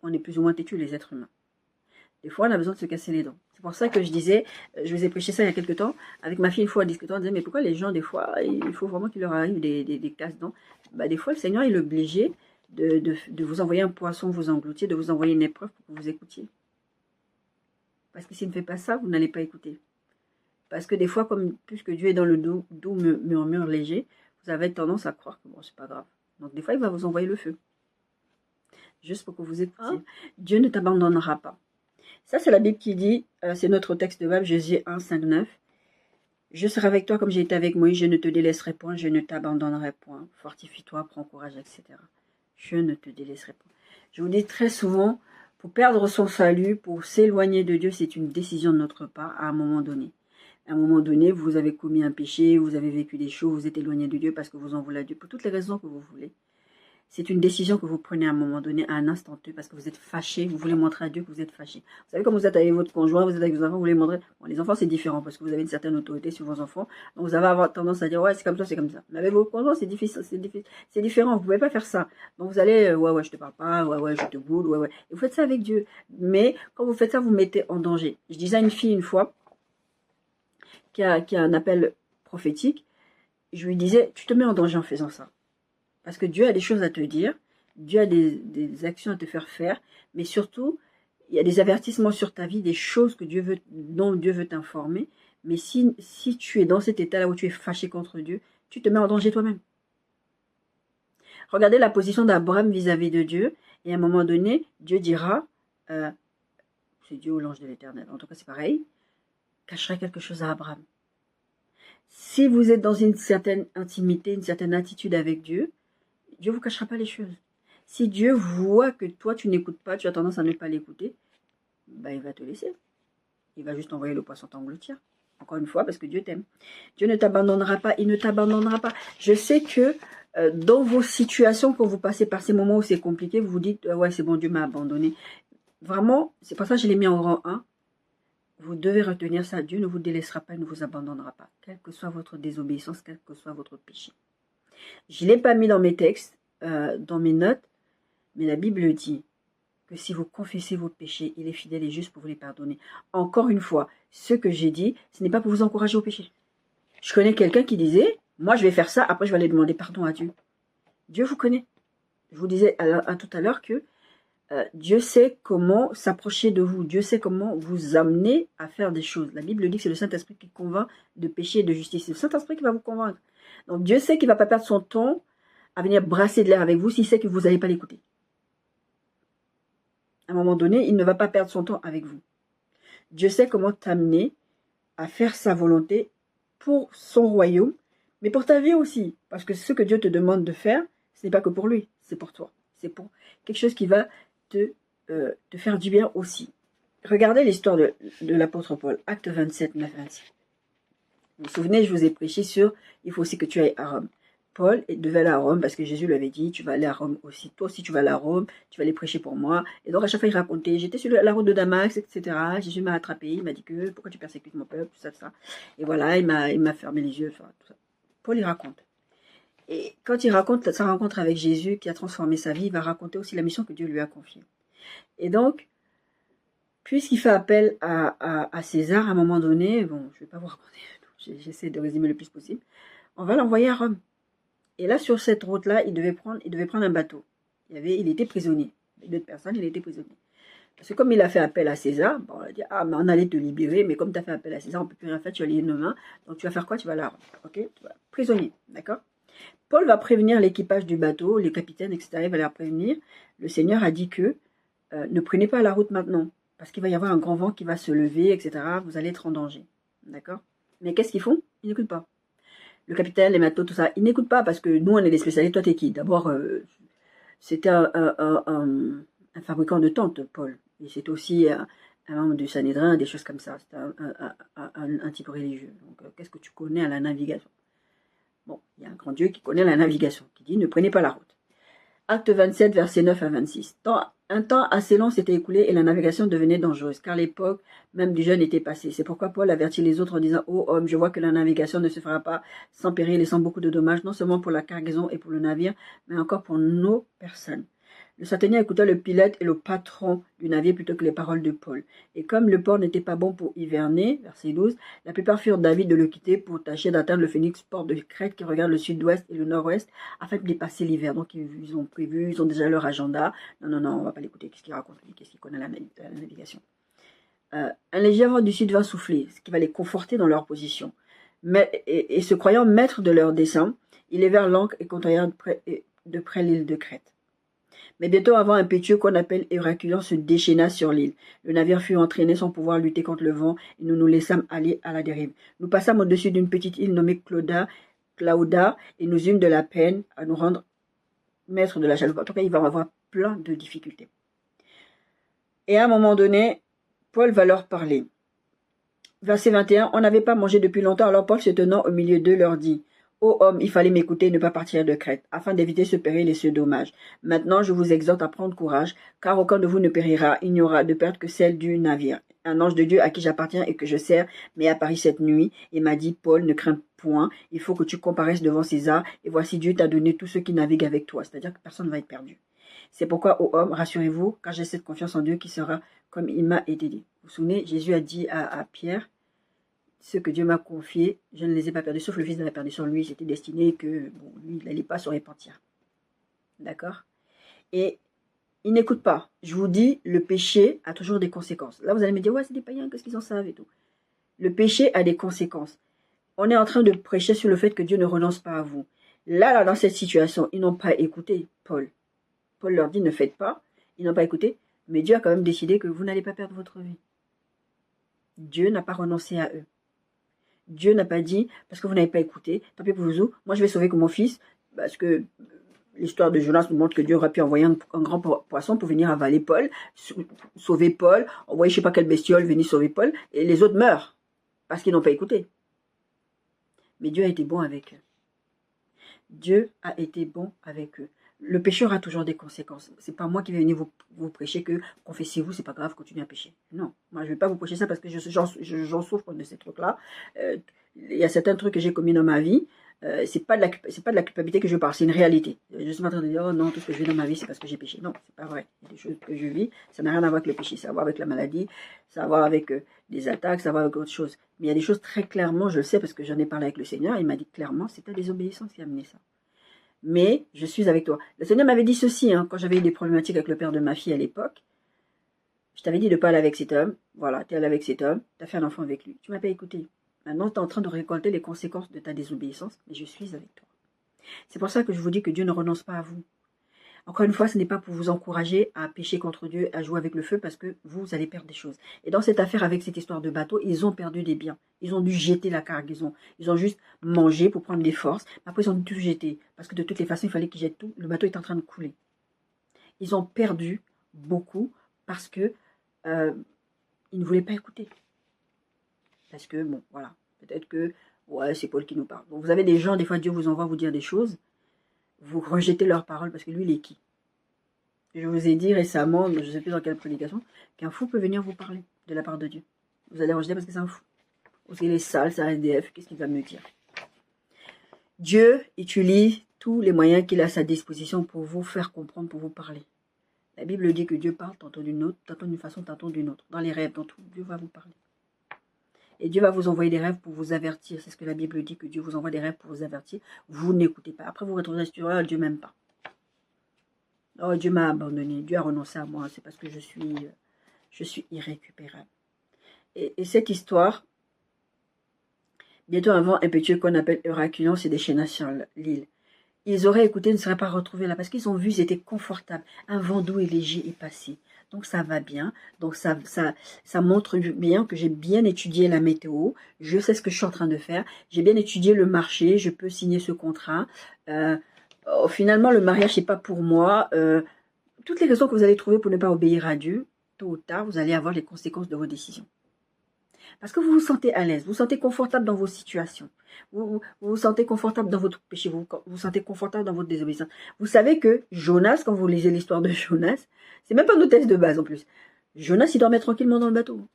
On est plus ou moins têtus, les êtres humains. Des fois, on a besoin de se casser les dents. C'est pour ça que je disais, je vous ai prêché ça il y a quelques temps, avec ma fille, une fois en discutant, on disait, mais pourquoi les gens, des fois, il faut vraiment qu'il leur arrive des casse-dents? Bah, des fois, le Seigneur, il est obligé de vous envoyer un poisson, vous engloutir, de vous envoyer une épreuve pour que vous écoutiez. Parce que s'il ne fait pas ça, vous n'allez pas écouter. Parce que des fois, puisque Dieu est dans le doux murmure léger, vous avez tendance à croire que bon, c'est pas grave. Donc des fois, il va vous envoyer le feu. Juste pour que vous écoutiez. Dieu ne t'abandonnera pas. Ça, c'est la Bible qui dit, c'est notre texte de Bible, Jésus 1, 5, 9. Je serai avec toi comme j'ai été avec Moïse, je ne te délaisserai point, je ne t'abandonnerai point. Fortifie-toi, prends courage, etc. Je ne te délaisserai point. Je vous dis très souvent, pour perdre son salut, pour s'éloigner de Dieu, c'est une décision de notre part à un moment donné. À un moment donné, vous avez commis un péché, vous avez vécu des choses, vous êtes éloigné de Dieu parce que vous en voulez à Dieu, pour toutes les raisons que vous voulez. C'est une décision que vous prenez à un moment donné, à un instant T, parce que vous êtes fâché, vous voulez montrer à Dieu que vous êtes fâché. Vous savez, comme vous êtes avec votre conjoint, vous êtes avec vos enfants, vous voulez montrer... Bon, les enfants, c'est différent, parce que vous avez une certaine autorité sur vos enfants, donc vous allez avoir tendance à dire, ouais, c'est comme ça, c'est comme ça. Mais avec vos conjoints, c'est difficile, c'est différent, vous pouvez pas faire ça. Donc vous allez, ouais, je te parle pas, ouais, je te boude, ouais. Et vous faites ça avec Dieu. Mais quand vous faites ça, vous mettez en danger. Je disais à une fille une fois, qui a un appel prophétique, je lui disais, tu te mets en danger en faisant ça. Parce que Dieu a des choses à te dire, Dieu a des actions à te faire faire, mais surtout, il y a des avertissements sur ta vie, des choses dont Dieu veut t'informer. Mais si tu es dans cet état-là où tu es fâché contre Dieu, tu te mets en danger toi-même. Regardez la position d'Abraham vis-à-vis de Dieu, et à un moment donné, Dieu dira, c'est Dieu ou l'ange de l'Éternel, en tout cas c'est pareil, cacherait quelque chose à Abraham. Si vous êtes dans une certaine intimité, une certaine attitude avec Dieu, Dieu ne vous cachera pas les choses. Si Dieu voit que toi, tu n'écoutes pas, tu as tendance à ne pas l'écouter, ben, il va te laisser. Il va juste envoyer le poisson t'engloutir. Encore une fois, parce que Dieu t'aime. Dieu ne t'abandonnera pas, il ne t'abandonnera pas. Je sais que dans vos situations, quand vous passez par ces moments où c'est compliqué, vous vous dites, ouais, c'est bon, Dieu m'a abandonné. Vraiment, c'est pour ça que je l'ai mis en rang 1. Vous devez retenir ça. Dieu ne vous délaissera pas, il ne vous abandonnera pas. Quelle que soit votre désobéissance, quel que soit votre péché. Je ne l'ai pas mis dans mes textes, dans mes notes, mais la Bible dit que si vous confessez vos péchés, il est fidèle et juste pour vous les pardonner. Encore une fois, ce que j'ai dit, ce n'est pas pour vous encourager au péché. Je connais quelqu'un qui disait, moi je vais faire ça, après je vais aller demander pardon à Dieu. Dieu vous connaît. Je vous disais à tout à l'heure que Dieu sait comment s'approcher de vous. Dieu sait comment vous amener à faire des choses. La Bible dit que c'est le Saint-Esprit qui convainc de péché et de justice. C'est le Saint-Esprit qui va vous convaincre. Donc Dieu sait qu'il ne va pas perdre son temps à venir brasser de l'air avec vous s'il sait que vous n'allez pas l'écouter. À un moment donné, il ne va pas perdre son temps avec vous. Dieu sait comment t'amener à faire sa volonté pour son royaume, mais pour ta vie aussi. Parce que ce que Dieu te demande de faire, ce n'est pas que pour lui, c'est pour toi. C'est pour quelque chose qui va te faire du bien aussi. Regardez l'histoire de l'apôtre Paul, acte 27, 9, 26. Vous vous souvenez, je vous ai prêché sur il faut aussi que tu ailles à Rome. Paul devait aller à Rome parce que Jésus lui avait dit tu vas aller à Rome aussi. Toi aussi tu vas aller à Rome, tu vas aller prêcher pour moi. Et donc à chaque fois il racontait j'étais sur la route de Damas, etc. Jésus m'a attrapé, il m'a dit que pourquoi tu persécutes mon peuple, tout ça, tout ça. Et voilà, il m'a fermé les yeux, enfin, tout ça. Paul il raconte. Et quand il raconte sa rencontre avec Jésus qui a transformé sa vie, il va raconter aussi la mission que Dieu lui a confiée. Et donc, puisqu'il fait appel à César à un moment donné, bon, je ne vais pas vous raconter, j'essaie de résumer le plus possible, on va l'envoyer à Rome. Et là, sur cette route-là, il devait prendre un bateau. Il était prisonnier. Avec d'autres personnes, il était prisonnier. Parce que comme il a fait appel à César, bon, on a dit, ah, mais on allait te libérer, mais comme tu as fait appel à César, on ne peut plus rien faire, tu as lié nos mains. Donc tu vas faire quoi? Tu vas là, ok? Tu vas prisonnier, d'accord? Paul va prévenir l'équipage du bateau, les capitaines, etc. Il va leur prévenir. Le Seigneur a dit que ne prenez pas la route maintenant, parce qu'il va y avoir un grand vent qui va se lever, etc. Vous allez être en danger, d'accord? Mais qu'est-ce qu'ils font? Ils n'écoutent pas. Le capitaine, les matelots, tout ça, ils n'écoutent pas parce que nous, on est des spécialistes. Toi, t'es qui? D'abord, c'était un fabricant de tentes, Paul. Et c'est aussi un membre du Sanhédrin, des choses comme ça. C'était un type religieux. Donc, qu'est-ce que tu connais à la navigation? Bon, il y a un grand Dieu qui connaît la navigation, qui dit ne prenez pas la route. Acte 27, versets 9 à 26. Un temps assez long s'était écoulé et la navigation devenait dangereuse, car l'époque même du jeûne était passée. C'est pourquoi Paul avertit les autres en disant « Ô homme, je vois que la navigation ne se fera pas sans péril et sans beaucoup de dommages, non seulement pour la cargaison et pour le navire, mais encore pour nos personnes. » Le centenier écouta le pilote et le patron du navire plutôt que les paroles de Paul. Et comme le port n'était pas bon pour hiverner, verset 12, la plupart furent d'avis de le quitter pour tâcher d'atteindre le Phénix, port de Crète qui regarde le sud-ouest et le nord-ouest, afin de dépasser l'hiver. Donc ils ont prévu, ils ont déjà leur agenda. Non, on va pas l'écouter. Qu'est-ce qu'il raconte lui? Qu'est-ce qu'il connaît la navigation? Un léger vent du sud va souffler, ce qui va les conforter dans leur position. Et se croyant maîtres de leur dessein, ils levèrent l'ancre et contournèrent de près l'île de Crète. Mais bientôt un vent impétueux qu'on appelle Héraclion se déchaîna sur l'île. Le navire fut entraîné sans pouvoir lutter contre le vent et nous nous laissâmes aller à la dérive. Nous passâmes au-dessus d'une petite île nommée Clauda et nous eûmes de la peine à nous rendre maîtres de la chaloupe. En tout cas, il va y avoir plein de difficultés. Et à un moment donné, Paul va leur parler. Verset 21, on n'avait pas mangé depuis longtemps, alors Paul se tenant au milieu d'eux leur dit « Ô homme, il fallait m'écouter et ne pas partir de Crète, afin d'éviter ce péril et ce dommage. Maintenant, je vous exhorte à prendre courage, car aucun de vous ne périra, il n'y aura de perte que celle du navire. Un ange de Dieu à qui j'appartiens et que je sers m'est apparu cette nuit et m'a dit, Paul, ne crains point, il faut que tu comparaisses devant César, et voici Dieu t'a donné tous ceux qui naviguent avec toi. » C'est-à-dire que personne ne va être perdu. C'est pourquoi, ô homme, rassurez-vous, car j'ai cette confiance en Dieu qui sera comme il m'a été dit. Vous vous souvenez, Jésus a dit à Pierre, ce que Dieu m'a confié, je ne les ai pas perdus, sauf le Fils de la perdition. Lui, j'étais destiné que, bon, lui, il n'allait pas se repentir. D'accord? Et il n'écoute pas. Je vous dis, le péché a toujours des conséquences. Là, vous allez me dire, ouais, c'est des païens, qu'est-ce qu'ils en savent et tout. Le péché a des conséquences. On est en train de prêcher sur le fait que Dieu ne renonce pas à vous. Là, dans cette situation, ils n'ont pas écouté Paul. Paul leur dit, ne faites pas. Ils n'ont pas écouté. Mais Dieu a quand même décidé que vous n'allez pas perdre votre vie. Dieu n'a pas renoncé à eux. Dieu n'a pas dit, parce que vous n'avez pas écouté, tant pis pour vous, moi je vais sauver que mon fils, parce que l'histoire de Jonas nous montre que Dieu aurait pu envoyer un grand poisson pour venir avaler Paul, sauver Paul, envoyer je ne sais pas quelle bestiole venir sauver Paul, et les autres meurent, parce qu'ils n'ont pas écouté. Mais Dieu a été bon avec eux. Dieu a été bon avec eux. Le péché aura toujours des conséquences. C'est pas moi qui vais venir vous prêcher que confessez-vous, c'est pas grave, continuez à pécher. Non, moi je vais pas vous prêcher ça parce que j'en souffre de ces trucs-là. Il y a certains trucs que j'ai commis dans ma vie. C'est pas de la culpabilité que je parle, c'est une réalité. Je suis pas en train de dire oh non, tout ce que je vis dans ma vie c'est parce que j'ai péché. Non, c'est pas vrai. Il y a des choses que je vis, ça n'a rien à voir avec le péché, ça a à voir avec la maladie, ça a à voir avec des attaques, ça a à voir avec autre chose. Mais il y a des choses très clairement, je le sais parce que j'en ai parlé avec le Seigneur, il m'a dit clairement, c'est ta désobéissance qui a amené ça. mais je suis avec toi. Le Seigneur m'avait dit ceci, hein, quand j'avais eu des problématiques avec le père de ma fille à l'époque. Je t'avais dit de ne pas aller avec cet homme. Voilà, tu es allé avec cet homme, tu as fait un enfant avec lui. Tu ne m'as pas écouté. Maintenant, tu es en train de récolter les conséquences de ta désobéissance, mais je suis avec toi. C'est pour ça que je vous dis que Dieu ne renonce pas à vous. Encore une fois, ce n'est pas pour vous encourager à pécher contre Dieu, à jouer avec le feu, parce que vous allez perdre des choses. Et dans cette affaire, avec cette histoire de bateau, ils ont perdu des biens. Ils ont dû jeter la cargaison. Ils ont juste mangé pour prendre des forces. Après, ils ont dû tout jeter. Parce que de toutes les façons, il fallait qu'ils jettent tout. Le bateau est en train de couler. Ils ont perdu beaucoup parce que ils ne voulaient pas écouter. Parce que, bon, voilà. Peut-être que, ouais, c'est Paul qui nous parle. Donc, vous avez des gens, des fois, Dieu vous envoie vous dire des choses. Vous rejetez leurs paroles parce que lui, il est qui? Je vous ai dit récemment, je ne sais plus dans quelle prédication, qu'un fou peut venir vous parler de la part de Dieu. Vous allez rejeter parce que c'est un fou. Parce qu'il est sale, c'est un SDF, qu'est-ce qu'il va me dire? Dieu utilise tous les moyens qu'il a à sa disposition pour vous faire comprendre, pour vous parler. La Bible dit que Dieu parle tantôt d'une autre, tantôt d'une façon, tantôt d'une autre. Dans les rêves, dans tout, Dieu va vous parler. Et Dieu va vous envoyer des rêves pour vous avertir. C'est ce que la Bible dit, que Dieu vous envoie des rêves pour vous avertir. Vous n'écoutez pas. Après, vous retrouverez sur oh, Dieu m'aime pas. Oh, Dieu m'a abandonné. Dieu a renoncé à moi. C'est parce que je suis irrécupérable. Et cette histoire, bientôt un vent impétueux qu'on appelle Euraculon, c'est déchaîna sur l'île. Ils auraient écouté, ne seraient pas retrouvés là, parce qu'ils ont vu, ils étaient confortables. Un vent doux et léger est passé. Donc ça va bien. Donc ça montre bien que j'ai bien étudié la météo. Je sais ce que je suis en train de faire. J'ai bien étudié le marché. Je peux signer ce contrat. Finalement, le mariage, c'est pas pour moi. Toutes les raisons que vous allez trouver pour ne pas obéir à Dieu, tôt ou tard, vous allez avoir les conséquences de vos décisions. Parce que vous vous sentez à l'aise, vous vous sentez confortable dans vos situations. Vous vous sentez confortable dans votre péché, vous vous sentez confortable dans votre désobéissance. Vous savez que Jonas, quand vous lisez l'histoire de Jonas, c'est même pas notre texte de base en plus. Jonas, il dormait tranquillement dans le bateau.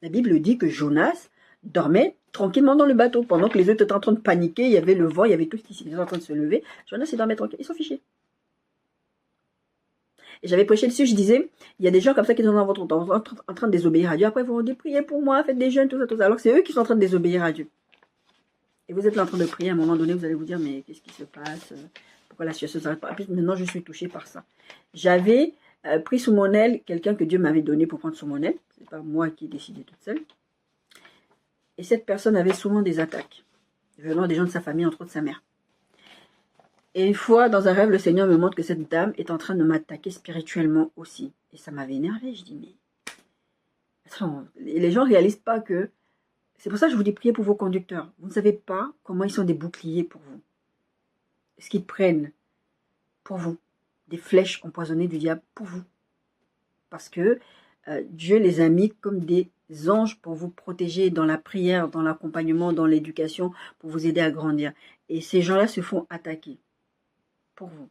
La Bible dit que Jonas dormait tranquillement dans le bateau. Pendant que les autres étaient en train de paniquer, il y avait le vent, il y avait tout ce qui était en train de se lever. Jonas, il dormait tranquille, ils s'en fichaient. Et j'avais prêché dessus, je disais, il y a des gens comme ça qui sont dans votre temps, en train de désobéir à Dieu. Après, ils vont dire, priez pour moi, faites des jeûnes, tout ça, tout ça. Alors que c'est eux qui sont en train de désobéir à Dieu. Et vous êtes là en train de prier, à un moment donné, vous allez vous dire, mais qu'est-ce qui se passe? Pourquoi la situation ne s'arrête pas? Et puis maintenant, je suis touchée par ça. J'avais pris sous mon aile quelqu'un que Dieu m'avait donné pour prendre sous mon aile. Ce n'est pas moi qui ai décidé toute seule. Et cette personne avait souvent des attaques, venant des gens de sa famille, entre autres sa mère. Et une fois, dans un rêve, le Seigneur me montre que cette dame est en train de m'attaquer spirituellement aussi. Et ça m'avait énervé. Je dis, mais... Attends, les gens ne réalisent pas que... C'est pour ça que je vous dis, priez pour vos conducteurs. Vous ne savez pas comment ils sont des boucliers pour vous. Ce qu'ils prennent pour vous. Des flèches empoisonnées du diable pour vous. Parce que Dieu les a mis comme des anges pour vous protéger dans la prière, dans l'accompagnement, dans l'éducation, pour vous aider à grandir. Et ces gens-là se font attaquer. Pour vous.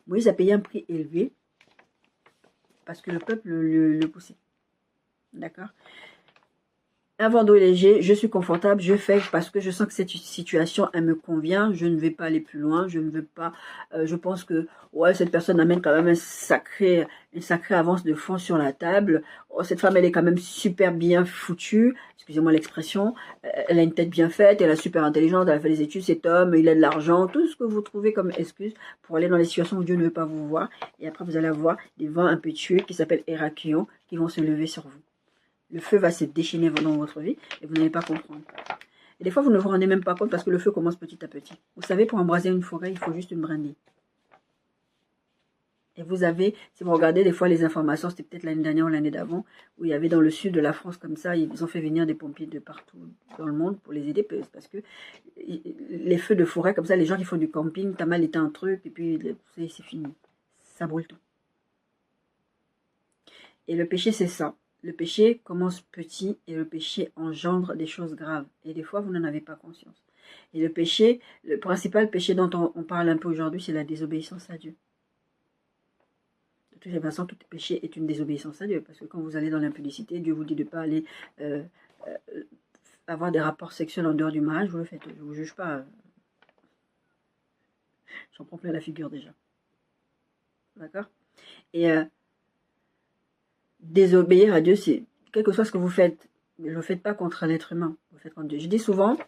Moïse a payé un prix élevé parce que le peuple le poussait. D'accord? Un vent d'eau léger, je suis confortable, je fais parce que je sens que cette situation, elle me convient, je ne vais pas aller plus loin, je ne veux pas, je pense que, ouais, cette personne amène quand même une sacrée avance de fond sur la table. Oh, cette femme, elle est quand même super bien foutue, excusez-moi l'expression, elle a une tête bien faite, elle est super intelligente, elle a fait des études, cet homme, il a de l'argent, tout ce que vous trouvez comme excuse pour aller dans les situations où Dieu ne veut pas vous voir. Et après, vous allez avoir des vents impétueux qui s'appellent Hérakion, qui vont se lever sur vous. Le feu va se déchaîner dans votre vie et vous n'allez pas comprendre. Et des fois, vous ne vous rendez même pas compte parce que le feu commence petit à petit. Vous savez, pour embraser une forêt, il faut juste une brindille. Et vous avez, si vous regardez des fois les informations, c'était peut-être l'année dernière ou l'année d'avant, où il y avait dans le sud de la France comme ça, ils ont fait venir des pompiers de partout dans le monde pour les aider parce que les feux de forêt comme ça, les gens qui font du camping, t'as mal été un truc et puis c'est fini. Ça brûle tout. Et le péché, c'est ça. Le péché commence petit et le péché engendre des choses graves. Et des fois, vous n'en avez pas conscience. Et le péché, le principal péché dont on parle un peu aujourd'hui, c'est la désobéissance à Dieu. De toute façon, tout péché est une désobéissance à Dieu. Parce que quand vous allez dans l'impudicité, Dieu vous dit de ne pas aller avoir des rapports sexuels en dehors du mariage, vous le faites. Je ne vous juge pas. J'en prends plein la figure déjà. D'accord? Et... désobéir à Dieu, c'est quel que soit ce que vous faites, ne le faites pas contre un être humain, vous faites contre Dieu. Je dis souvent,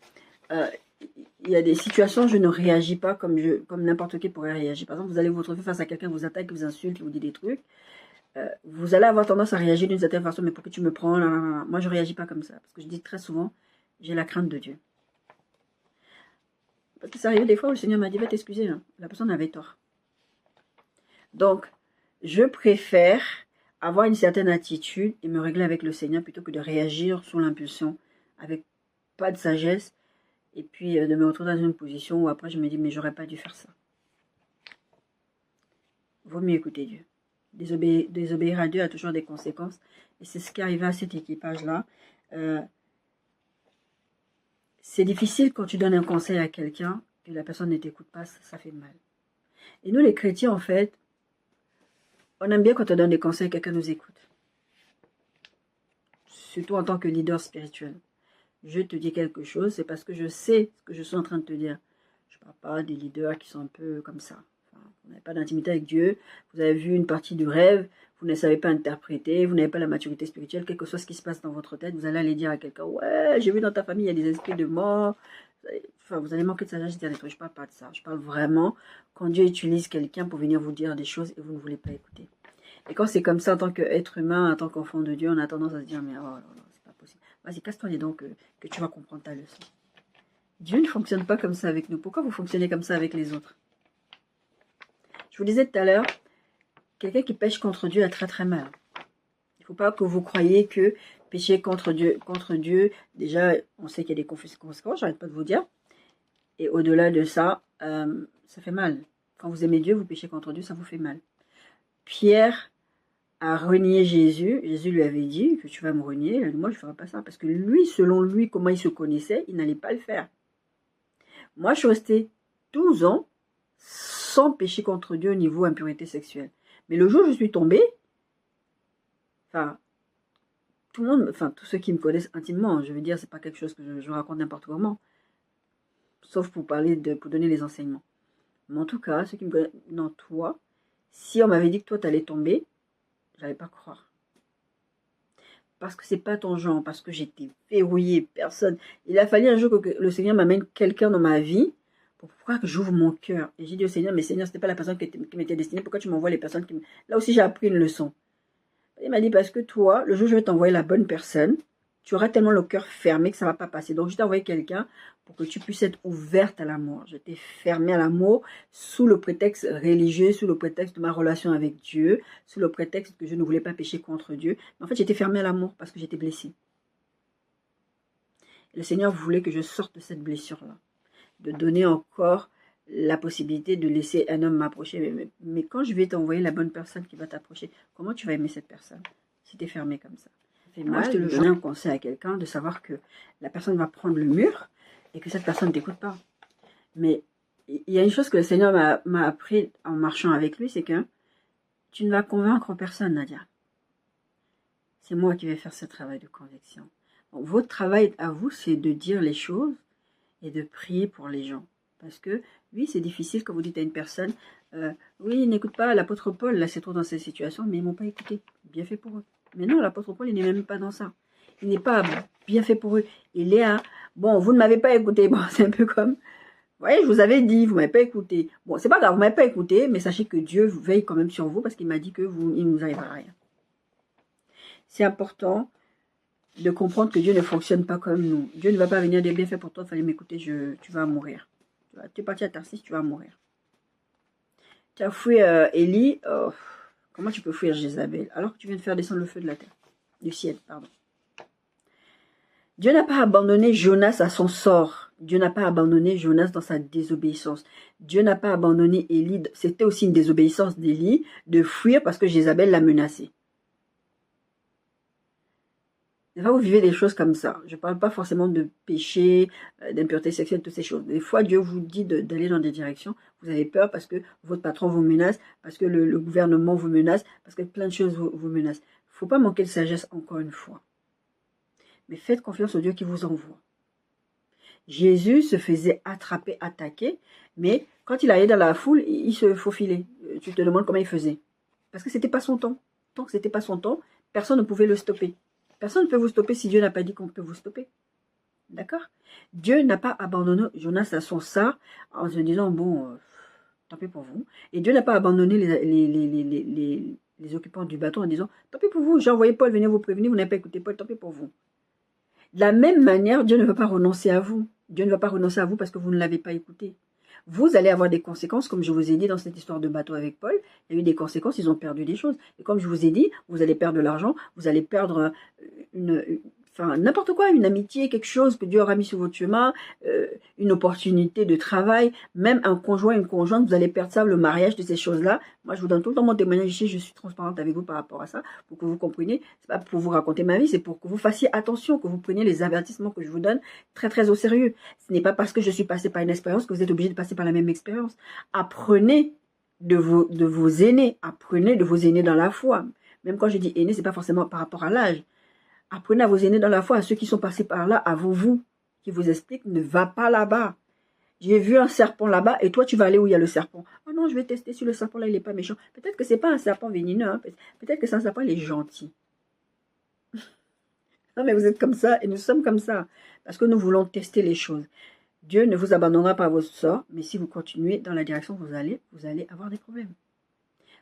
il y a des situations, je ne réagis pas comme n'importe qui pourrait réagir. Par exemple, vous allez vous retrouver face à quelqu'un qui vous attaque, qui vous insulte, qui vous dit des trucs. Vous allez avoir tendance à réagir d'une certaine façon, mais pourquoi tu me prends là, là, là. Moi, je ne réagis pas comme ça. Parce que je dis très souvent, j'ai la crainte de Dieu. Parce que ça arrive des fois où le Seigneur m'a dit, va t'excuser, hein. La personne avait tort. Donc, je préfère avoir une certaine attitude et me régler avec le Seigneur plutôt que de réagir sous l'impulsion avec pas de sagesse et puis de me retrouver dans une position où après je me dis, mais j'aurais pas dû faire ça. Vaut mieux écouter Dieu. Désobéir à Dieu a toujours des conséquences. Et c'est ce qui arrive à cet équipage-là. C'est difficile quand tu donnes un conseil à quelqu'un que la personne ne t'écoute pas, ça fait mal. Et nous, les chrétiens, en fait, on aime bien quand on donne des conseils, quelqu'un nous écoute. Surtout en tant que leader spirituel. Je te dis quelque chose, c'est parce que je sais ce que je suis en train de te dire. Je ne parle pas des leaders qui sont un peu comme ça. Vous n'avez pas d'intimité avec Dieu, vous avez vu une partie du rêve, vous ne savez pas interpréter, vous n'avez pas la maturité spirituelle, quel que soit ce qui se passe dans votre tête, vous allez aller dire à quelqu'un, ouais, j'ai vu dans ta famille, il y a des esprits de mort. Enfin, vous allez manquer de sagesse, dire des trucs. Je ne parle pas de ça. Je parle vraiment quand Dieu utilise quelqu'un pour venir vous dire des choses et vous ne voulez pas écouter. Et quand c'est comme ça, en tant qu'être humain, en tant qu'enfant de Dieu, on a tendance à se dire, mais oh là là, c'est pas possible. Vas-y, casse-toi les dents que tu vas comprendre ta leçon. Dieu ne fonctionne pas comme ça avec nous. Pourquoi vous fonctionnez comme ça avec les autres? Je vous disais tout à l'heure, quelqu'un qui pêche contre Dieu a très très mal. Il ne faut pas que vous croyiez que pécher contre Dieu, déjà, on sait qu'il y a des conséquences, j'arrête pas de vous dire. Et au-delà de ça, ça fait mal. Quand vous aimez Dieu, vous péchez contre Dieu, ça vous fait mal. Pierre a renié Jésus. Jésus lui avait dit que tu vas me renier. Il a dit, moi, je ne ferai pas ça. Parce que lui, selon lui, comment il se connaissait, il n'allait pas le faire. Moi, je suis restée 12 ans sans pécher contre Dieu au niveau impurité sexuelle. Mais le jour où je suis tombée, enfin, tout le monde, enfin, tous ceux qui me connaissent intimement, je veux dire, c'est pas quelque chose que je raconte n'importe comment, sauf pour pour donner les enseignements. Mais en tout cas, ceux qui me connaissent, non, toi, si on m'avait dit que toi, tu allais tomber, je n'allais pas croire. Parce que c'est pas ton genre, parce que j'étais verrouillée, personne. Il a fallu un jour que le Seigneur m'amène quelqu'un dans ma vie pour que j'ouvre mon cœur. Et j'ai dit au Seigneur, mais Seigneur, c'était pas la personne qui m'était destinée, pourquoi tu m'envoies les personnes qui... Là aussi, j'ai appris une leçon. Il m'a dit, parce que toi, le jour où je vais t'envoyer la bonne personne, tu auras tellement le cœur fermé que ça ne va pas passer. Donc, je t'ai envoyé quelqu'un pour que tu puisses être ouverte à l'amour. Je t'ai fermé à l'amour sous le prétexte religieux, sous le prétexte de ma relation avec Dieu, sous le prétexte que je ne voulais pas pécher contre Dieu. Mais en fait, j'étais fermée à l'amour parce que j'étais blessée. Et le Seigneur voulait que je sorte de cette blessure-là, de donner encore la possibilité de laisser un homme m'approcher. Mais quand je vais t'envoyer la bonne personne qui va t'approcher, comment tu vas aimer cette personne si tu es fermé comme ça? Moi, je te le donne un conseil à quelqu'un de savoir que la personne va prendre le mur et que cette personne ne t'écoute pas. Mais il y a une chose que le Seigneur m'a appris en marchant avec lui, c'est que tu ne vas convaincre personne, Nadia. C'est moi qui vais faire ce travail de conviction. Donc, votre travail à vous, c'est de dire les choses et de prier pour les gens. Parce que, oui, c'est difficile quand vous dites à une personne, oui, n'écoute pas l'apôtre Paul, là c'est trop dans cette situation, mais ils ne m'ont pas écouté. Bien fait pour eux. Mais non, l'apôtre Paul, il n'est même pas dans ça. Il n'est pas bien fait pour eux. Il est à, bon, vous ne m'avez pas écouté. Bon, c'est un peu comme, vous voyez, je vous avais dit, vous ne m'avez pas écouté. Bon, c'est pas grave, vous ne m'avez pas écouté, mais sachez que Dieu veille quand même sur vous parce qu'il m'a dit que il ne nous arrivera rien. C'est important de comprendre que Dieu ne fonctionne pas comme nous. Dieu ne va pas venir dire, bien fait pour toi, il fallait m'écouter, tu vas mourir. Tu es parti à Tarsis, tu vas mourir. Tu as fouillé Élie, comment tu peux fuir Jézabel alors que tu viens de faire descendre le feu de la terre, du ciel, pardon. Dieu n'a pas abandonné Jonas à son sort. Dieu n'a pas abandonné Jonas dans sa désobéissance. Dieu n'a pas abandonné Élie. C'était aussi une désobéissance d'Élie de fuir parce que Jézabel l'a menacé. Des fois, vous vivez des choses comme ça. Je ne parle pas forcément de péché, d'impureté sexuelle, toutes ces choses. Des fois, Dieu vous dit d'aller dans des directions. Vous avez peur parce que votre patron vous menace, parce que le gouvernement vous menace, parce que plein de choses vous menacent. Il ne faut pas manquer de sagesse encore une fois. Mais faites confiance au Dieu qui vous envoie. Jésus se faisait attraper, attaquer, mais quand il allait dans la foule, il se faufilait. Tu te demandes comment il faisait. Parce que ce n'était pas son temps. Tant que ce n'était pas son temps, personne ne pouvait le stopper. Personne ne peut vous stopper si Dieu n'a pas dit qu'on peut vous stopper. D'accord? Dieu n'a pas abandonné Jonas à son sort en se disant, bon, tant pis pour vous. Et Dieu n'a pas abandonné les occupants du bateau en disant, tant pis pour vous, j'ai envoyé Paul, venez vous prévenir, vous n'avez pas écouté Paul, tant pis pour vous. De la même manière, Dieu ne va pas renoncer à vous. Dieu ne va pas renoncer à vous parce que vous ne l'avez pas écouté. Vous allez avoir des conséquences, comme je vous ai dit dans cette histoire de bateau avec Paul. Il y a eu des conséquences, ils ont perdu des choses. Et comme je vous ai dit, vous allez perdre de l'argent, vous allez perdre enfin, n'importe quoi, une amitié, quelque chose que Dieu aura mis sur votre chemin, une opportunité de travail, même un conjoint, une conjointe, vous allez perdre ça, le mariage, de ces choses-là. Moi, je vous donne tout le temps mon témoignage ici, je suis transparente avec vous par rapport à ça, pour que vous compreniez. C'est pas pour vous raconter ma vie, c'est pour que vous fassiez attention, que vous preniez les avertissements que je vous donne très, très au sérieux. Ce n'est pas parce que je suis passée par une expérience que vous êtes obligé de passer par la même expérience. Apprenez de vos aînés, apprenez de vos aînés dans la foi. Même quand je dis aînés, c'est pas forcément par rapport à l'âge. Apprenez à vos aînés dans la foi, à ceux qui sont passés par là, à vous, qui vous expliquent, ne va pas là-bas. J'ai vu un serpent là-bas et toi, tu vas aller où il y a le serpent. Ah non, je vais tester si le serpent là, il n'est pas méchant. Peut-être que ce n'est pas un serpent vénineux, hein. Peut-être que c'est un serpent, il est gentil. Non, mais vous êtes comme ça et nous sommes comme ça. Parce que nous voulons tester les choses. Dieu ne vous abandonnera pas à votre sort, mais si vous continuez dans la direction que vous allez avoir des problèmes.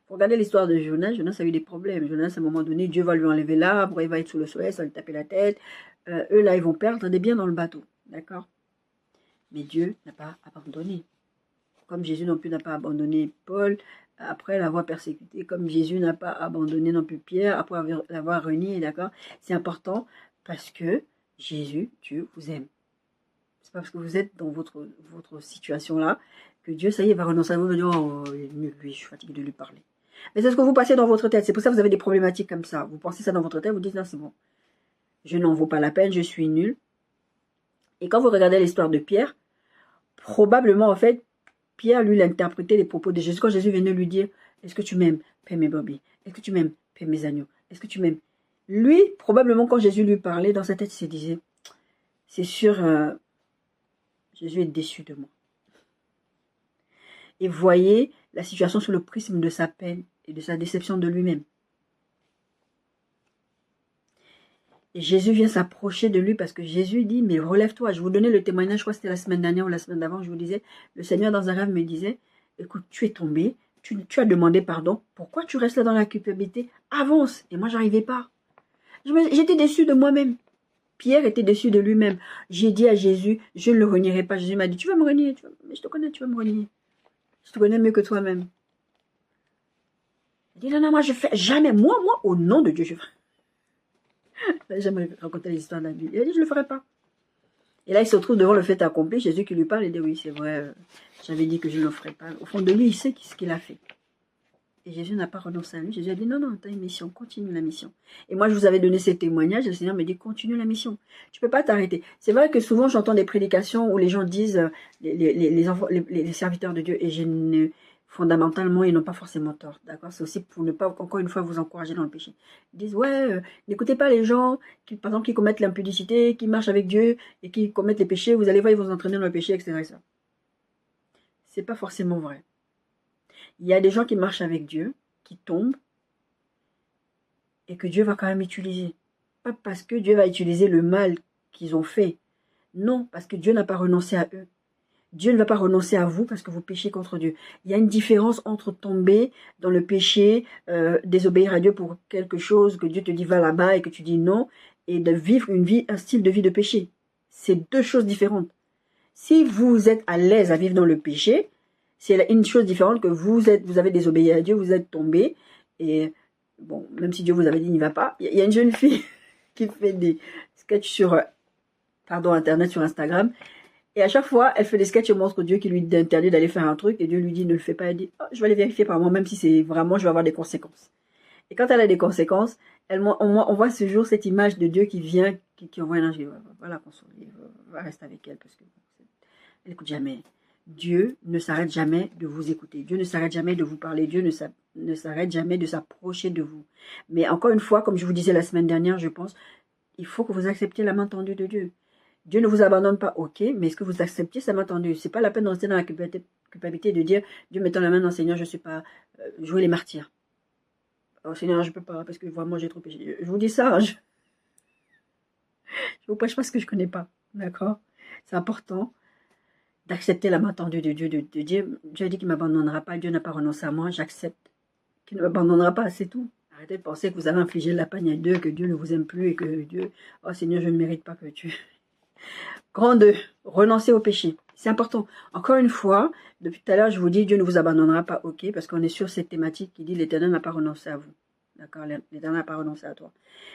Pour regarder l'histoire de Jonas, Jonas a eu des problèmes. Jonas, à un moment donné, Dieu va lui enlever l'arbre, il va être sous le soleil, ça va lui taper la tête. Eux, là, ils vont perdre des biens dans le bateau. D'accord? Mais Dieu n'a pas abandonné. Comme Jésus non plus n'a pas abandonné Paul après l'avoir persécuté, comme Jésus n'a pas abandonné non plus Pierre après l'avoir renié, d'accord? C'est important parce que Jésus, Dieu, vous aime. C'est pas parce que vous êtes dans votre situation-là que Dieu, ça y est, va renoncer à vous et dire, oh, il est nul, lui, je suis fatigué de lui parler. Mais c'est ce que vous passez dans votre tête. C'est pour ça que vous avez des problématiques comme ça. Vous pensez ça dans votre tête, vous dites, non, c'est bon. Je n'en vaux pas la peine, je suis nul. Et quand vous regardez l'histoire de Pierre, probablement, en fait, Pierre, lui, il a interprété les propos de Jésus. Quand Jésus venait lui dire, est-ce que tu m'aimes, paie mes brebis? Est-ce que tu m'aimes, paie mes agneaux? Est-ce que tu m'aimes? Lui, probablement, quand Jésus lui parlait, dans sa tête, il se disait, c'est sûr, Jésus est déçu de moi. Et voyez la situation sous le prisme de sa peine et de sa déception de lui-même. Et Jésus vient s'approcher de lui parce que Jésus dit, mais relève-toi. Je vous donnais le témoignage, je crois que c'était la semaine dernière ou la semaine d'avant, je vous disais, le Seigneur dans un rêve me disait, écoute, tu es tombé, tu as demandé pardon, pourquoi tu restes là dans la culpabilité? Avance. Et moi, j'arrivais pas. J'étais déçu de moi-même. Pierre était déçu de lui-même. J'ai dit à Jésus, je ne le renierai pas. Jésus m'a dit, tu vas me renier, mais je te connais, tu vas me renier. Je te connais mieux que toi-même. Il dit, non, moi, je fais jamais. Moi, au nom de Dieu, je ferai. J'aimerais raconter l'histoire de la Bible. Il a dit, je ne le ferai pas. Et là, il se retrouve devant le fait accompli. Jésus qui lui parle, il dit, oui, c'est vrai, j'avais dit que je ne le ferai pas. Au fond de lui, il sait ce qu'il a fait. Et Jésus n'a pas renoncé à lui. Jésus a dit, non, tu as une mission, continue la mission. Et moi, je vous avais donné ces témoignages. Le Seigneur me dit, continue la mission. Tu ne peux pas t'arrêter. C'est vrai que souvent, j'entends des prédications où les gens disent, les serviteurs de Dieu, et fondamentalement, ils n'ont pas forcément tort. D'accord? C'est aussi pour ne pas, encore une fois, vous encourager dans le péché. Ils disent, ouais, n'écoutez pas les gens, qui, par exemple, qui commettent l'impudicité, qui marchent avec Dieu et qui commettent les péchés. Vous allez voir, ils vont vous entraîner dans le péché, etc. C'est pas forcément vrai. Il y a des gens qui marchent avec Dieu, qui tombent, et que Dieu va quand même utiliser. Pas parce que Dieu va utiliser le mal qu'ils ont fait. Non, parce que Dieu n'a pas renoncé à eux. Dieu ne va pas renoncer à vous parce que vous péchez contre Dieu. Il y a une différence entre tomber dans le péché, désobéir à Dieu pour quelque chose, que Dieu te dit va là-bas et que tu dis non, et de vivre un style de vie de péché. C'est deux choses différentes. Si vous êtes à l'aise à vivre dans le péché, c'est une chose différente que vous avez désobéi à Dieu, vous êtes tombé, et bon, même si Dieu vous avait dit n'y va pas, il y a une jeune fille qui fait des sketchs sur, Internet, sur Instagram, et à chaque fois, elle fait des sketchs et montre Dieu qui lui interdit d'aller faire un truc, et Dieu lui dit ne le fais pas, elle dit oh, je vais aller vérifier par moi, même si c'est vraiment, je vais avoir des conséquences. Et quand elle a des conséquences, on voit ce jour cette image de Dieu qui vient, qui envoie un ange, va la consoler, va rester avec elle, parce que elle n'écoute jamais. Dieu ne s'arrête jamais de vous écouter. Dieu ne s'arrête jamais de vous parler. Dieu ne s'arrête jamais de s'approcher de vous. Mais encore une fois, comme je vous disais la semaine dernière, je pense, il faut que vous acceptiez la main tendue de Dieu. Dieu ne vous abandonne pas, ok, mais est-ce que vous acceptez sa main tendue? C'est pas la peine de rester dans la culpabilité de dire, Dieu mettant la main dans le Seigneur, je ne suis pas jouer les martyrs. Oh Seigneur, je ne peux pas, parce que vraiment j'ai trop péché. Je vous dis ça, Je vous prêche pas ce que je connais pas. D'accord? C'est important d'accepter la main tendue de Dieu. Dieu a dit qu'il ne m'abandonnera pas. Dieu n'a pas renoncé à moi. J'accepte qu'il ne m'abandonnera pas. C'est tout. Arrêtez de penser que vous avez infligé la peine à Dieu, que Dieu ne vous aime plus et que Dieu... Oh Seigneur, je ne mérite pas que tu... Grand 2, renoncer au péché. C'est important. Encore une fois, depuis tout à l'heure, je vous dis, Dieu ne vous abandonnera pas, ok, parce qu'on est sur cette thématique qui dit, l'Éternel n'a pas renoncé à vous. D'accord? L'Éternel n'a pas renoncé à toi.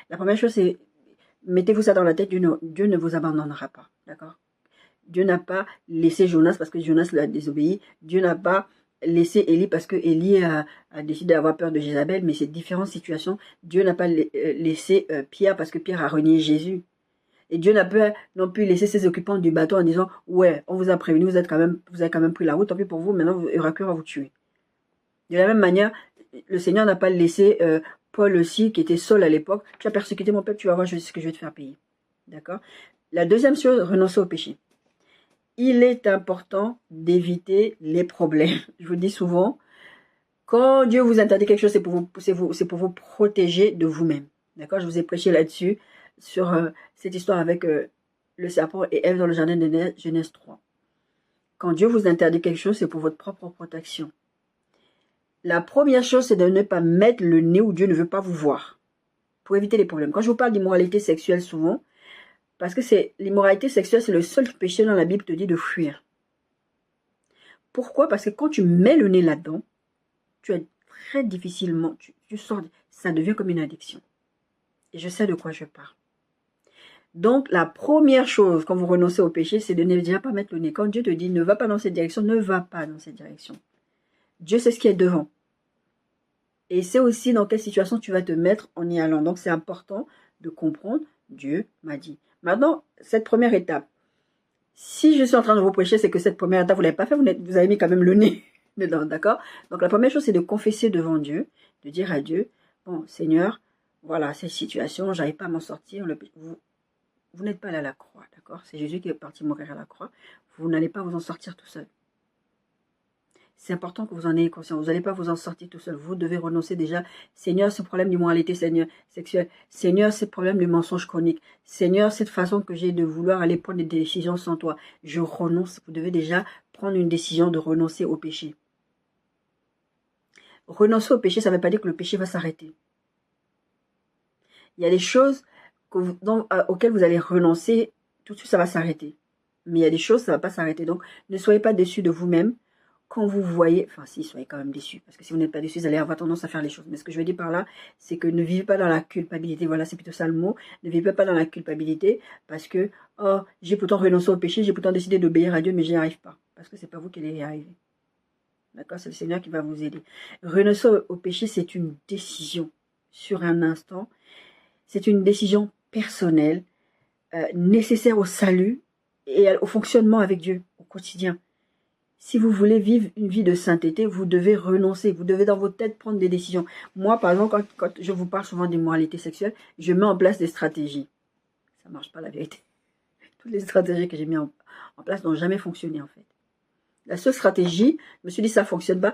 La première chose, c'est, mettez-vous ça dans la tête, Dieu ne vous abandonnera pas. D'accord? Dieu n'a pas laissé Jonas parce que Jonas l'a désobéi. Dieu n'a pas laissé Élie parce que Élie a décidé d'avoir peur de Jézabel, mais c'est différentes situations. Dieu n'a pas laissé Pierre parce que Pierre a renié Jésus. Et Dieu n'a pas non plus laissé ses occupants du bateau en disant « Ouais, on vous a prévenu, vous avez quand même pris la route, tant pis pour vous, maintenant Héraclès va vous tuer. » De la même manière, le Seigneur n'a pas laissé Paul aussi, qui était seul à l'époque. « Tu as persécuté mon peuple, tu vas voir ce que je vais te faire payer. » D'accord? La deuxième chose, renoncer au péché. Il est important d'éviter les problèmes. Je vous le dis souvent, quand Dieu vous interdit quelque chose, c'est pour vous protéger de vous-même. D'accord? Je vous ai prêché là-dessus, sur cette histoire avec le serpent et Ève dans le jardin de Genèse 3. Quand Dieu vous interdit quelque chose, c'est pour votre propre protection. La première chose, c'est de ne pas mettre le nez où Dieu ne veut pas vous voir, pour éviter les problèmes. Quand je vous parle d'immoralité sexuelle souvent, parce que l'immoralité sexuelle, c'est le seul péché dans la Bible te dit de fuir. Pourquoi? Parce que quand tu mets le nez là-dedans, tu as très difficilement, tu sors, ça devient comme une addiction. Et je sais de quoi je parle. Donc, la première chose, quand vous renoncez au péché, c'est de ne déjà pas mettre le nez. Quand Dieu te dit, ne va pas dans cette direction, ne va pas dans cette direction. Dieu sait ce qui est devant. Et c'est aussi dans quelle situation tu vas te mettre en y allant. Donc, c'est important de comprendre, Dieu m'a dit. Maintenant, cette première étape. Si je suis en train de vous prêcher, c'est que cette première étape, vous ne l'avez pas fait, vous avez mis quand même le nez dedans, d'accord? Donc, la première chose, c'est de confesser devant Dieu, de dire à Dieu, bon, Seigneur, voilà, cette situation, j'arrive pas à m'en sortir. Vous n'êtes pas allé à la croix, d'accord? C'est Jésus qui est parti mourir à la croix. Vous n'allez pas vous en sortir tout seul. C'est important que vous en ayez conscience. Vous n'allez pas vous en sortir tout seul. Vous devez renoncer déjà. Seigneur, ce problème d'immoralité sexuelle. Seigneur, ce problème de mensonge chronique. Seigneur, cette façon que j'ai de vouloir aller prendre des décisions sans toi. Je renonce. Vous devez déjà prendre une décision de renoncer au péché. Renoncer au péché, ça ne veut pas dire que le péché va s'arrêter. Il y a des choses auxquelles vous allez renoncer, tout de suite ça va s'arrêter. Mais il y a des choses, ça ne va pas s'arrêter. Donc, ne soyez pas déçus de vous-même quand vous voyez, enfin si, soyez quand même déçus. Parce que si vous n'êtes pas déçus, vous allez avoir tendance à faire les choses. Mais ce que je veux dire par là, c'est que ne vivez pas dans la culpabilité. Voilà, c'est plutôt ça le mot. Ne vivez pas dans la culpabilité parce que, oh, j'ai pourtant renoncé au péché, j'ai pourtant décidé d'obéir à Dieu, mais je n'y arrive pas. Parce que ce n'est pas vous qui allez y arriver. D'accord? C'est le Seigneur qui va vous aider. Renoncer au péché, c'est une décision sur un instant. C'est une décision personnelle, nécessaire au salut et au fonctionnement avec Dieu au quotidien. Si vous voulez vivre une vie de sainteté, vous devez renoncer. Vous devez dans votre tête prendre des décisions. Moi, par exemple, quand je vous parle souvent d'immoralité sexuelle, je mets en place des stratégies. Ça ne marche pas la vérité. Toutes les stratégies que j'ai mis en place n'ont jamais fonctionné en fait. La seule stratégie, je me suis dit ça ne fonctionne pas,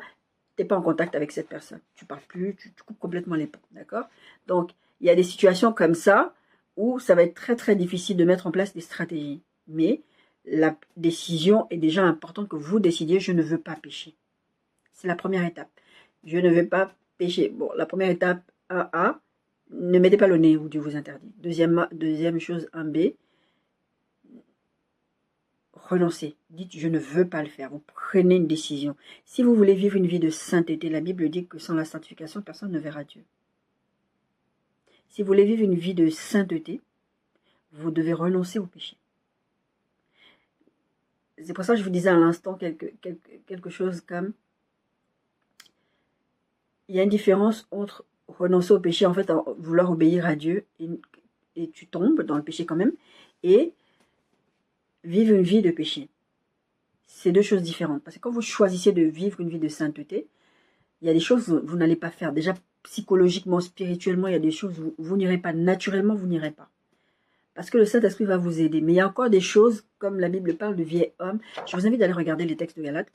tu n'es pas en contact avec cette personne. Tu ne parles plus, tu coupes complètement les ponts. D'accord? Donc, il y a des situations comme ça où ça va être très très difficile de mettre en place des stratégies. Mais la décision est déjà importante que vous décidiez, je ne veux pas pécher. C'est la première étape. Je ne veux pas pécher. Bon, la première étape, 1A, ne mettez pas le nez où Dieu vous interdit. Deuxième chose, 1B, renoncez. Dites, je ne veux pas le faire. Vous prenez une décision. Si vous voulez vivre une vie de sainteté, la Bible dit que sans la sanctification, personne ne verra Dieu. Si vous voulez vivre une vie de sainteté, vous devez renoncer au péché. C'est pour ça que je vous disais à l'instant quelque chose comme... Il y a une différence entre renoncer au péché, en fait, à vouloir obéir à Dieu, et tu tombes dans le péché quand même, et vivre une vie de péché. C'est deux choses différentes. Parce que quand vous choisissez de vivre une vie de sainteté, il y a des choses que vous n'allez pas faire. Déjà, psychologiquement, spirituellement, il y a des choses où vous n'irez pas. Naturellement, vous n'irez pas. Parce que le Saint-Esprit va vous aider. Mais il y a encore des choses, comme la Bible parle de vieil homme. Je vous invite d'aller regarder les textes de Galates.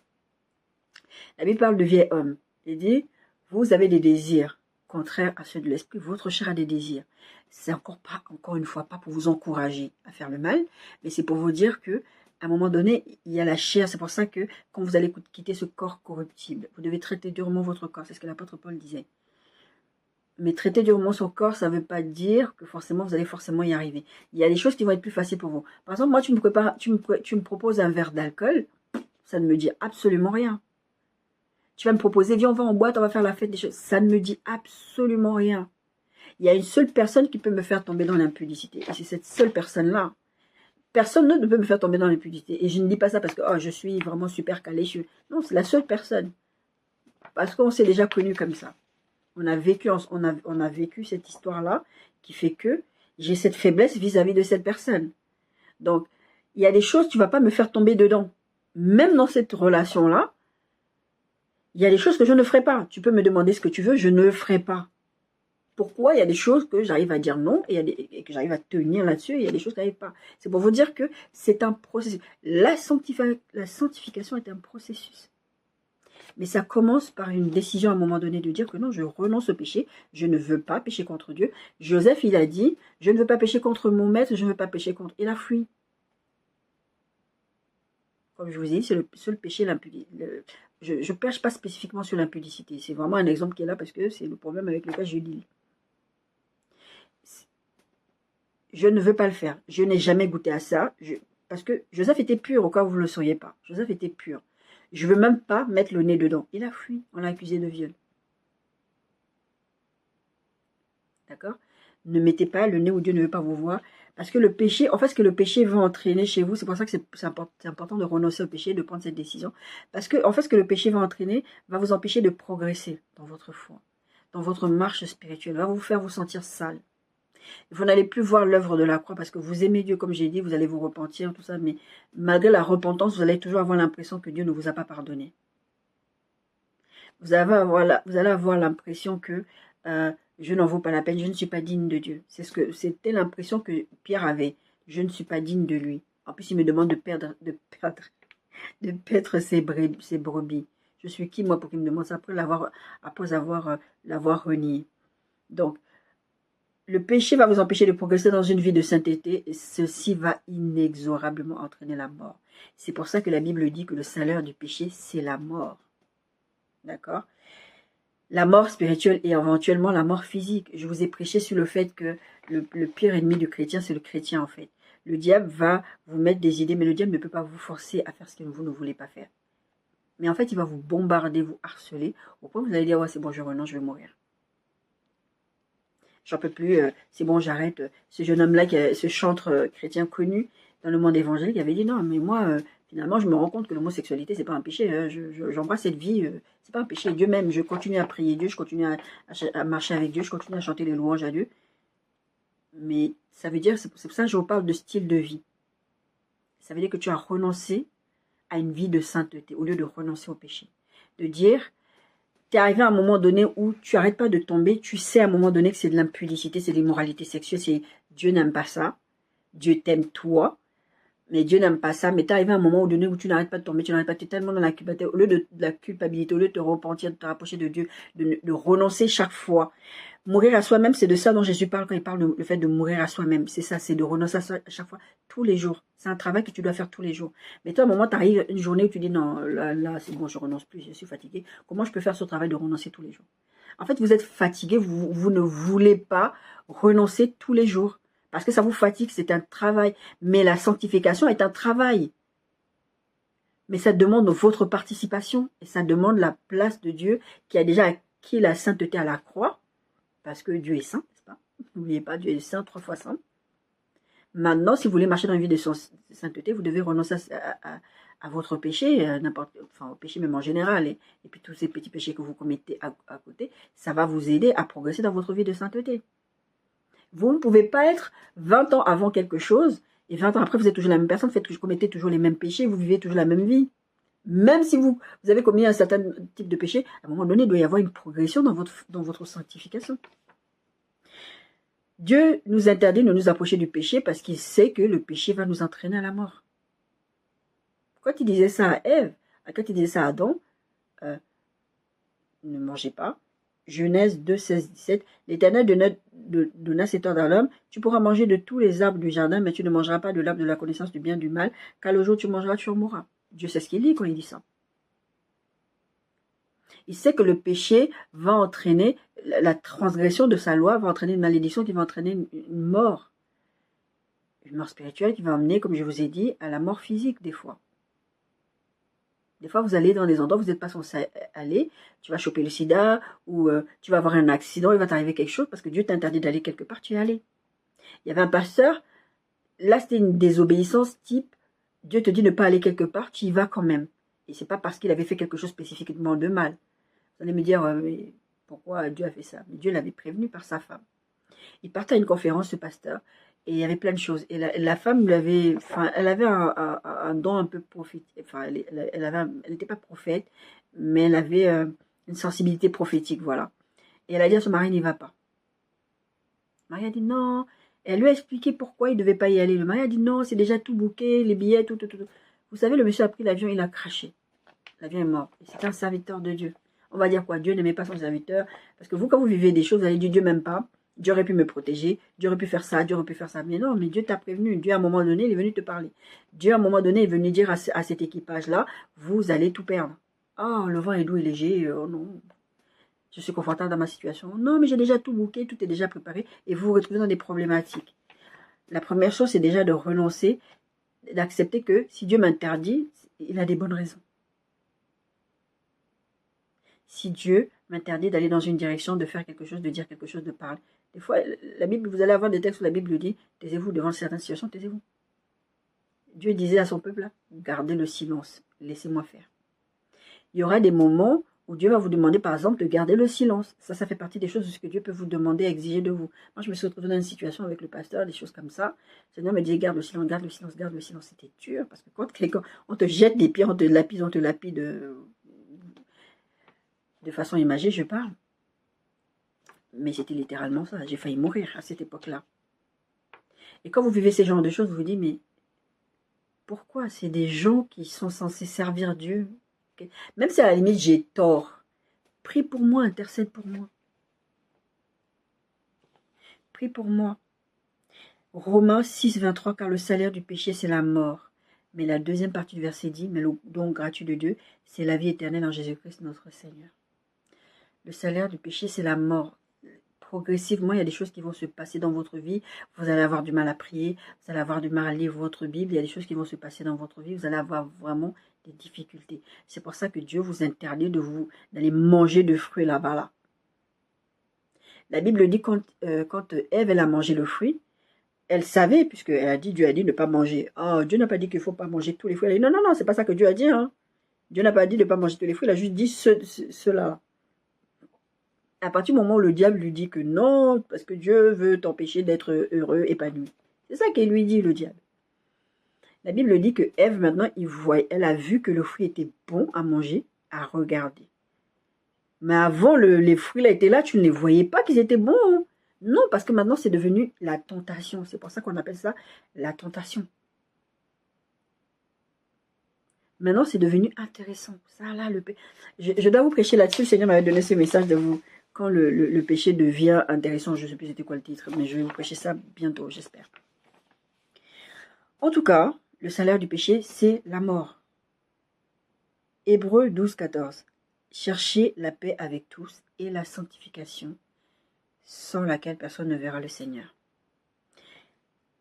La Bible parle de vieil homme. Il dit, vous avez des désirs contraires à ceux de l'esprit. Votre chair a des désirs. C'est encore une fois, pas pour vous encourager à faire le mal, mais c'est pour vous dire que à un moment donné, il y a la chair. C'est pour ça que quand vous allez quitter ce corps corruptible, vous devez traiter durement votre corps. C'est ce que l'apôtre Paul disait. Mais traiter durement son corps, ça ne veut pas dire que forcément vous allez forcément y arriver. Il y a des choses qui vont être plus faciles pour vous. Par exemple, moi, tu me proposes un verre d'alcool, ça ne me dit absolument rien. Tu vas me proposer, viens, on va en boîte, on va faire la fête des choses. Ça ne me dit absolument rien. Il y a une seule personne qui peut me faire tomber dans l'impudicité. Et c'est cette seule personne-là. Personne ne peut me faire tomber dans l'impudicité. Et je ne dis pas ça parce que oh, je suis vraiment super calé. Non, c'est la seule personne. Parce qu'on s'est déjà connu comme ça. On a vécu cette histoire-là qui fait que j'ai cette faiblesse vis-à-vis de cette personne. Donc, il y a des choses, tu ne vas pas me faire tomber dedans. Même dans cette relation-là, il y a des choses que je ne ferai pas. Tu peux me demander ce que tu veux, je ne le ferai pas. Pourquoi? Il y a des choses que j'arrive à dire non et que j'arrive à tenir là-dessus, et il y a des choses qui n'arrivent pas. C'est pour vous dire que c'est un processus. La sanctification est un processus. Mais ça commence par une décision à un moment donné de dire que non, je renonce au péché, je ne veux pas pécher contre Dieu. Joseph, il a dit, je ne veux pas pécher contre mon maître, je ne veux pas pécher contre... Il a fui. Comme je vous ai dit, c'est le seul péché, l'impudicité. Je ne perche pas spécifiquement sur l'impudicité. C'est vraiment un exemple qui est là parce que c'est le problème avec lequel je deal. Je ne veux pas le faire. Je n'ai jamais goûté à ça. Parce que Joseph était pur, au cas où vous ne le sauriez pas. Joseph était pur. Je ne veux même pas mettre le nez dedans. Il a fui. On l'a accusé de viol. D'accord? Ne mettez pas le nez où Dieu ne veut pas vous voir. Parce que le péché, en fait, ce que le péché va entraîner chez vous, c'est pour ça que c'est important de renoncer au péché, de prendre cette décision. Parce que, en fait, ce que le péché va entraîner, va vous empêcher de progresser dans votre foi, dans votre marche spirituelle, va vous faire vous sentir sale. Vous n'allez plus voir l'œuvre de la croix parce que vous aimez Dieu, comme j'ai dit, vous allez vous repentir, tout ça, mais malgré la repentance, vous allez toujours avoir l'impression que Dieu ne vous a pas pardonné. Vous allez avoir l'impression que je n'en vaux pas la peine, je ne suis pas digne de Dieu. C'était l'impression que Pierre avait. Je ne suis pas digne de lui. En plus, il me demande de perdre ses brebis. Je suis qui, moi, pour qu'il me demande ça après l'avoir renié. Donc, le péché va vous empêcher de progresser dans une vie de sainteté et ceci va inexorablement entraîner la mort. C'est pour ça que la Bible dit que le salaire du péché, c'est la mort. D'accord? La mort spirituelle et éventuellement la mort physique. Je vous ai prêché sur le fait que le pire ennemi du chrétien, c'est le chrétien en fait. Le diable va vous mettre des idées, mais le diable ne peut pas vous forcer à faire ce que vous ne voulez pas faire. Mais en fait, il va vous bombarder, vous harceler, au point où vous allez dire, ouais, c'est bon, je renonce, je vais mourir. J'en peux plus, c'est bon, j'arrête. Ce jeune homme-là, ce chantre chrétien connu dans le monde évangélique, avait dit, non, mais moi, finalement, je me rends compte que l'homosexualité, c'est pas un péché. Hein. J'embrasse cette vie, c'est pas un péché. Dieu même, je continue à prier Dieu, je continue à marcher avec Dieu, je continue à chanter les louanges à Dieu. Mais ça veut dire, c'est pour ça que je vous parle de style de vie. Ça veut dire que tu as renoncé à une vie de sainteté, au lieu de renoncer au péché. De dire, tu es arrivé à un moment donné où tu n'arrêtes pas de tomber, tu sais à un moment donné que c'est de l'impudicité, c'est de l'immoralité sexuelle, Dieu n'aime pas ça, Dieu t'aime toi, mais Dieu n'aime pas ça, mais tu arrives à un moment donné où tu n'arrêtes pas de tomber, tu n'arrêtes pas, tu es tellement dans la culpabilité, au lieu de la culpabilité, au lieu de te repentir, de te rapprocher de Dieu, de renoncer chaque fois. Mourir à soi-même, c'est de ça dont Jésus parle quand il parle le fait de mourir à soi-même. C'est ça, c'est de renoncer à chaque fois, tous les jours. C'est un travail que tu dois faire tous les jours. Mais toi, à un moment, tu arrives une journée où tu dis, non, là c'est bon, je renonce plus, je suis fatigué. Comment je peux faire ce travail de renoncer tous les jours? En fait, vous êtes fatigué, vous ne voulez pas renoncer tous les jours. Parce que ça vous fatigue, c'est un travail. Mais la sanctification est un travail. Mais ça demande votre participation. Et ça demande la place de Dieu qui a déjà acquis la sainteté à la croix. Parce que Dieu est saint, n'est-ce pas? N'oubliez pas, Dieu est saint, 3 fois saint. Maintenant, si vous voulez marcher dans une vie de sainteté, vous devez renoncer à votre péché, au péché même en général, et puis tous ces petits péchés que vous commettez à côté, ça va vous aider à progresser dans votre vie de sainteté. Vous ne pouvez pas être 20 ans avant quelque chose, et 20 ans après, vous êtes toujours la même personne, vous commettez toujours les mêmes péchés, vous vivez toujours la même vie. Même si vous avez commis un certain type de péché, à un moment donné, il doit y avoir une progression dans votre sanctification. Dieu nous interdit de nous approcher du péché parce qu'il sait que le péché va nous entraîner à la mort. Quand il disait ça à Ève, quand il disait ça à Adam, ne mangez pas, Genèse 2, 16, 17. L'Éternel donna cet ordre à l'homme. Tu pourras manger de tous les arbres du jardin, mais tu ne mangeras pas de l'arbre de la connaissance du bien et du mal, car le jour où tu mangeras, tu en mourras. Dieu sait ce qu'il dit quand il dit ça. Il sait que le péché va entraîner, la transgression de sa loi va entraîner une malédiction qui va entraîner une mort. Une mort spirituelle qui va amener, comme je vous ai dit, à la mort physique des fois. Des fois, vous allez dans des endroits où vous n'êtes pas censé aller, tu vas choper le sida, ou tu vas avoir un accident, il va t'arriver quelque chose, parce que Dieu t'interdit d'aller quelque part, tu y es allé. Il y avait un pasteur, là c'était une désobéissance type, Dieu te dit de ne pas aller quelque part, tu y vas quand même. Et c'est pas parce qu'il avait fait quelque chose spécifiquement de mal. Vous allez me dire, mais pourquoi Dieu a fait ça? Mais Dieu l'avait prévenu par sa femme. Il partait à une conférence, ce pasteur, et il y avait plein de choses. Et la femme lui avait, enfin, elle avait un don un peu prophétique. Enfin, elle n'était pas prophète, mais elle avait une sensibilité prophétique, voilà. Et elle a dit à son mari, n'y va pas. Le mari a dit non. Et elle lui a expliqué pourquoi il ne devait pas y aller. Le mari a dit non, c'est déjà tout booké, les billets, tout. Vous savez, le monsieur a pris l'avion, il a craché. L'avion est mort. Et c'était un serviteur de Dieu. On va dire quoi? Dieu n'aimait pas son serviteur. Parce que vous, quand vous vivez des choses, vous allez dire Dieu m'aime pas. Dieu aurait pu me protéger, Dieu aurait pu faire ça, Dieu aurait pu faire ça. Mais non, mais Dieu t'a prévenu. Dieu, à un moment donné, il est venu te parler. Dieu, à un moment donné, est venu dire à cet équipage-là, vous allez tout perdre. Ah, le vent est doux et léger. Oh non, je suis confortable dans ma situation. Non, mais j'ai déjà tout booké, tout est déjà préparé. Et vous vous retrouvez dans des problématiques. La première chose, c'est déjà de renoncer, d'accepter que si Dieu m'interdit, il a des bonnes raisons. Si Dieu m'interdit d'aller dans une direction, de faire quelque chose, de dire quelque chose, de parler. Des fois, la Bible, vous allez avoir des textes où la Bible dit, taisez-vous devant certaines situations, taisez-vous. Dieu disait à son peuple, là, gardez le silence, laissez-moi faire. Il y aura des moments où Dieu va vous demander, par exemple, de garder le silence. Ça fait partie des choses de ce que Dieu peut vous demander, exiger de vous. Moi, je me suis retrouvée dans une situation avec le pasteur, des choses comme ça. Le Seigneur me disait, garde le silence, garde le silence, garde le silence. C'était dur, parce que quand quelqu'un, on te jette des pierres, on te lapide de façon imagée, je parle. Mais c'était littéralement ça. J'ai failli mourir à cette époque-là. Et quand vous vivez ces genres de choses, vous vous dites, mais pourquoi? C'est des gens qui sont censés servir Dieu. Même si à la limite j'ai tort, prie pour moi, intercède pour moi. Prie pour moi. Romains 6, 23, car le salaire du péché, c'est la mort. Mais la deuxième partie du verset dit, mais le don gratuit de Dieu, c'est la vie éternelle en Jésus-Christ, notre Seigneur. Le salaire du péché, c'est la mort. Progressivement, il y a des choses qui vont se passer dans votre vie. Vous allez avoir du mal à prier, vous allez avoir du mal à lire votre Bible. Il y a des choses qui vont se passer dans votre vie. Vous allez avoir vraiment des difficultés. C'est pour ça que Dieu vous interdit d'aller manger de fruits là-bas. Là. La Bible dit quand Ève elle a mangé le fruit, elle savait, puisqu'elle a dit, Dieu a dit de ne pas manger. Oh, Dieu n'a pas dit qu'il ne faut pas manger tous les fruits. Elle a dit, non, c'est pas ça que Dieu a dit. Hein. Dieu n'a pas dit de ne pas manger tous les fruits, il a juste dit cela. À partir du moment où le diable lui dit que non, parce que Dieu veut t'empêcher d'être heureux, épanoui. C'est ça qu'il lui dit, le diable. La Bible dit que Ève, maintenant, elle a vu que le fruit était bon à manger, à regarder. Mais avant, les fruits là étaient là, tu ne les voyais pas qu'ils étaient bons. Hein. Non, parce que maintenant, c'est devenu la tentation. C'est pour ça qu'on appelle ça la tentation. Maintenant, c'est devenu intéressant. Ça, là, je dois vous prêcher là-dessus. Le Seigneur m'avait donné ce message de vous. Quand le péché devient intéressant, je ne sais plus c'était quoi le titre, mais je vais vous prêcher ça bientôt, j'espère. En tout cas, le salaire du péché, c'est la mort. Hébreux 12, 14. Cherchez la paix avec tous et la sanctification, sans laquelle personne ne verra le Seigneur.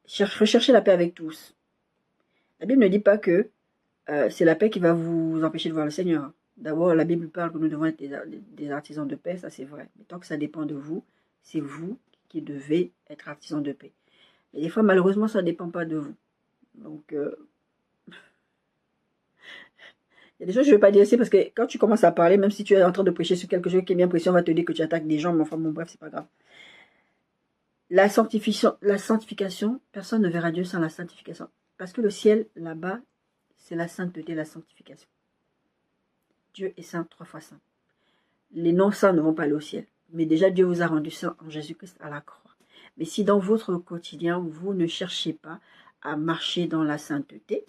Recherchez la paix avec tous. La Bible ne dit pas que c'est la paix qui va vous empêcher de voir le Seigneur. D'abord, la Bible parle que nous devons être des artisans de paix, ça c'est vrai. Mais tant que ça dépend de vous, c'est vous qui devez être artisans de paix. Et des fois, malheureusement, ça ne dépend pas de vous. Donc, il y a des choses que je ne vais pas dire ici parce que quand tu commences à parler, même si tu es en train de prêcher sur quelque chose qui est bien précis, on va te dire que tu attaques des gens, mais enfin, bon, bref, c'est pas grave. La sanctification, personne ne verra Dieu sans la sanctification. Parce que le ciel, là-bas, c'est la sainteté, la sanctification. Dieu est saint, 3 fois saint. Les non-saints ne vont pas aller au ciel. Mais déjà, Dieu vous a rendu saint en Jésus-Christ à la croix. Mais si dans votre quotidien, vous ne cherchez pas à marcher dans la sainteté,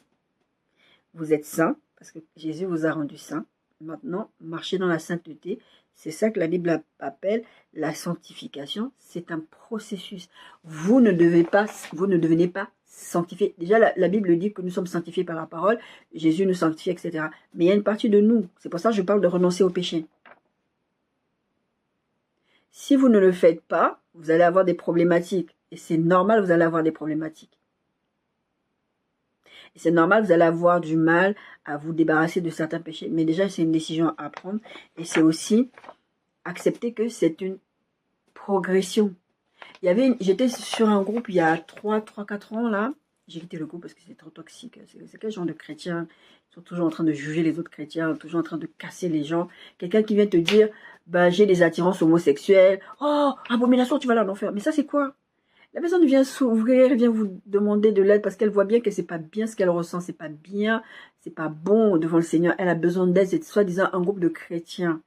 vous êtes saint, parce que Jésus vous a rendu saint, maintenant marcher dans la sainteté. C'est ça que la Bible appelle la sanctification. C'est un processus. Vous ne devenez pas sanctifiés. Déjà, la Bible dit que nous sommes sanctifiés par la parole. Jésus nous sanctifie, etc. Mais il y a une partie de nous. C'est pour ça que je parle de renoncer au péché. Si vous ne le faites pas, vous allez avoir des problématiques. Et c'est normal, vous allez avoir des problématiques. Et c'est normal, vous allez avoir du mal à vous débarrasser de certains péchés. Mais déjà, c'est une décision à prendre. Et c'est aussi accepter que c'est une progression. J'étais sur un groupe il y a 3-4 ans, là. J'ai quitté le groupe parce que c'est trop toxique. C'est quel genre de chrétiens? Ils sont toujours en train de juger les autres chrétiens, toujours en train de casser les gens. Quelqu'un qui vient te dire, bah, j'ai des attirances homosexuelles. Oh, abomination, tu vas là en enfer. Mais ça, c'est quoi? La personne vient s'ouvrir, vient vous demander de l'aide parce qu'elle voit bien que c'est pas bien ce qu'elle ressent, c'est pas bien, c'est pas bon devant le Seigneur. Elle a besoin d'aide, c'est soi-disant un groupe de chrétiens.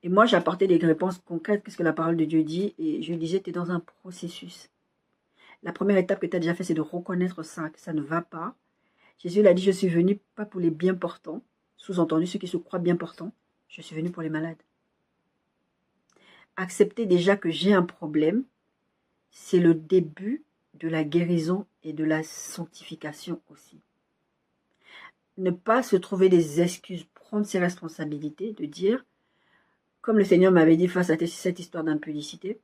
Et moi, j'apportais des réponses concrètes, qu'est-ce que la parole de Dieu dit, et je disais, tu es dans un processus. La première étape que tu as déjà fait, c'est de reconnaître ça, que ça ne va pas. Jésus l'a dit, je suis venu pas pour les bien portants, sous-entendu ceux qui se croient bien portants, je suis venu pour les malades. Accepter déjà que j'ai un problème, c'est le début de la guérison et de la sanctification aussi. Ne pas se trouver des excuses, prendre ses responsabilités, de dire, comme le Seigneur m'avait dit face à cette histoire d'impudicité,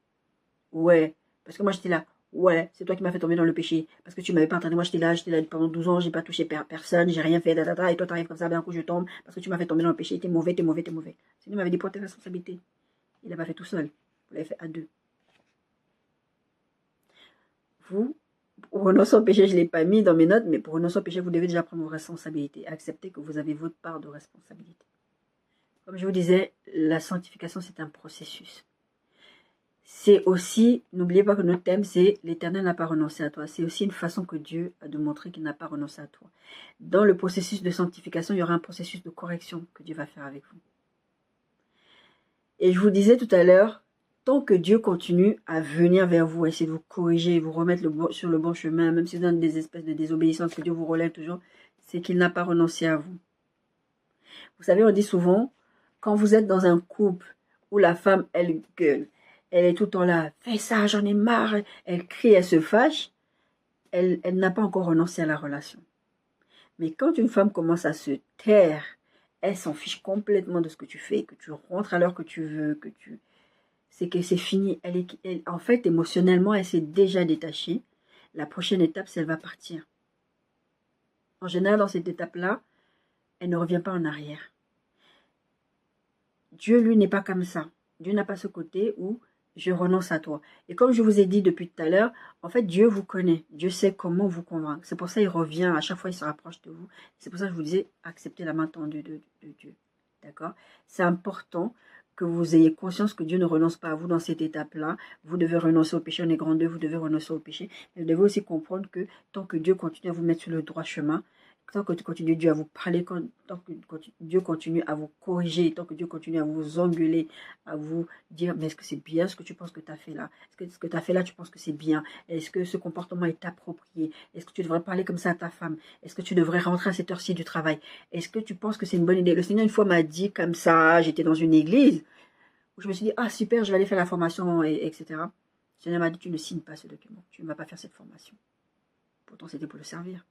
ouais, parce que moi j'étais là, ouais, c'est toi qui m'as fait tomber dans le péché, parce que tu m'avais pas entendu, moi j'étais là pendant 12 ans, j'ai pas touché personne, j'ai rien fait, et toi t'arrives comme ça, d'un coup je tombe, parce que tu m'as fait tomber dans le péché, t'es mauvais. Le Seigneur m'avait dit, prends tes responsabilités. Il l'a pas fait tout seul, vous l'avez fait à deux. Vous, pour renoncer au péché, je ne l'ai pas mis dans mes notes, mais pour renoncer au péché, vous devez déjà prendre vos responsabilités, accepter que vous avez votre part de responsabilité. Comme je vous disais, la sanctification, c'est un processus. C'est aussi, n'oubliez pas que notre thème, c'est l'Éternel n'a pas renoncé à toi. C'est aussi une façon que Dieu a de montrer qu'il n'a pas renoncé à toi. Dans le processus de sanctification, il y aura un processus de correction que Dieu va faire avec vous. Et je vous disais tout à l'heure, tant que Dieu continue à venir vers vous, essayer de vous corriger, vous remettre sur le bon chemin, même si vous êtes dans des espèces de désobéissance, que Dieu vous relève toujours, c'est qu'il n'a pas renoncé à vous. Vous savez, on dit souvent, quand vous êtes dans un couple où la femme, elle gueule, elle est tout le temps là, fais ça, j'en ai marre, elle crie, elle se fâche, elle n'a pas encore renoncé à la relation. Mais quand une femme commence à se taire, elle s'en fiche complètement de ce que tu fais, que tu rentres à l'heure que tu veux, c'est que c'est fini. En fait, émotionnellement, elle s'est déjà détachée. La prochaine étape, c'est qu'elle va partir. En général, dans cette étape-là, elle ne revient pas en arrière. Dieu, lui, n'est pas comme ça. Dieu n'a pas ce côté où je renonce à toi. Et comme je vous ai dit depuis tout à l'heure, en fait, Dieu vous connaît. Dieu sait comment vous convaincre. C'est pour ça qu'il revient. À chaque fois, il se rapproche de vous. C'est pour ça que je vous disais, acceptez la main tendue de Dieu. D'accord? C'est important que vous ayez conscience que Dieu ne renonce pas à vous dans cette étape-là. Vous devez renoncer au péché, on est grand deux, vous devez renoncer au péché. Mais vous devez aussi comprendre que tant que Dieu continue à vous mettre sur le droit chemin, tant que Dieu à vous parler, tant que Dieu continue à vous corriger, tant que Dieu continue à vous engueuler, à vous dire, mais est-ce que c'est bien ce que tu penses que tu as fait là? Est-ce que ce que tu as fait là, tu penses que c'est bien? Est-ce que ce comportement est approprié? Est-ce que tu devrais parler comme ça à ta femme? Est-ce que tu devrais rentrer à cette heure-ci du travail? Est-ce que tu penses que c'est une bonne idée? Le Seigneur, une fois, m'a dit comme ça, j'étais dans une église, où je me suis dit, ah super, je vais aller faire la formation, etc. Le Seigneur m'a dit, tu ne signes pas ce document, tu ne vas pas faire cette formation. Pourtant, c'était pour le servir.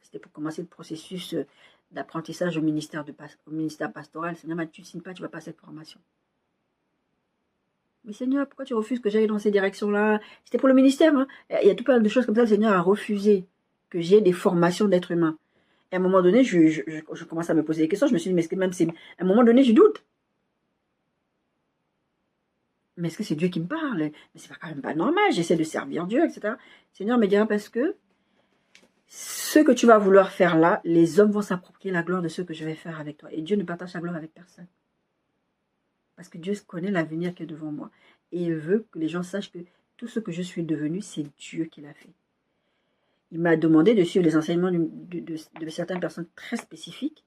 C'était pour commencer le processus d'apprentissage au ministère pastoral. Le Seigneur m'a dit, tu ne signes pas, tu ne vas pas à cette formation. Mais Seigneur, pourquoi tu refuses que j'aille dans ces directions-là? C'était pour le ministère. Hein. Il y a tout plein de choses comme ça. Le Seigneur a refusé que j'ai des formations d'être humain. Et à un moment donné, je commence à me poser des questions. Je me suis dit, mais est-ce que même c'est... À un moment donné, je doute. Mais est-ce que c'est Dieu qui me parle? Mais c'est quand même pas normal. J'essaie de servir Dieu, etc. Le Seigneur me dira, parce que ce que tu vas vouloir faire là, les hommes vont s'approprier la gloire de ce que je vais faire avec toi. Et Dieu ne partage sa gloire avec personne. Parce que Dieu connaît l'avenir qui est devant moi. Et il veut que les gens sachent que tout ce que je suis devenu, c'est Dieu qui l'a fait. Il m'a demandé de suivre les enseignements de certaines personnes très spécifiques.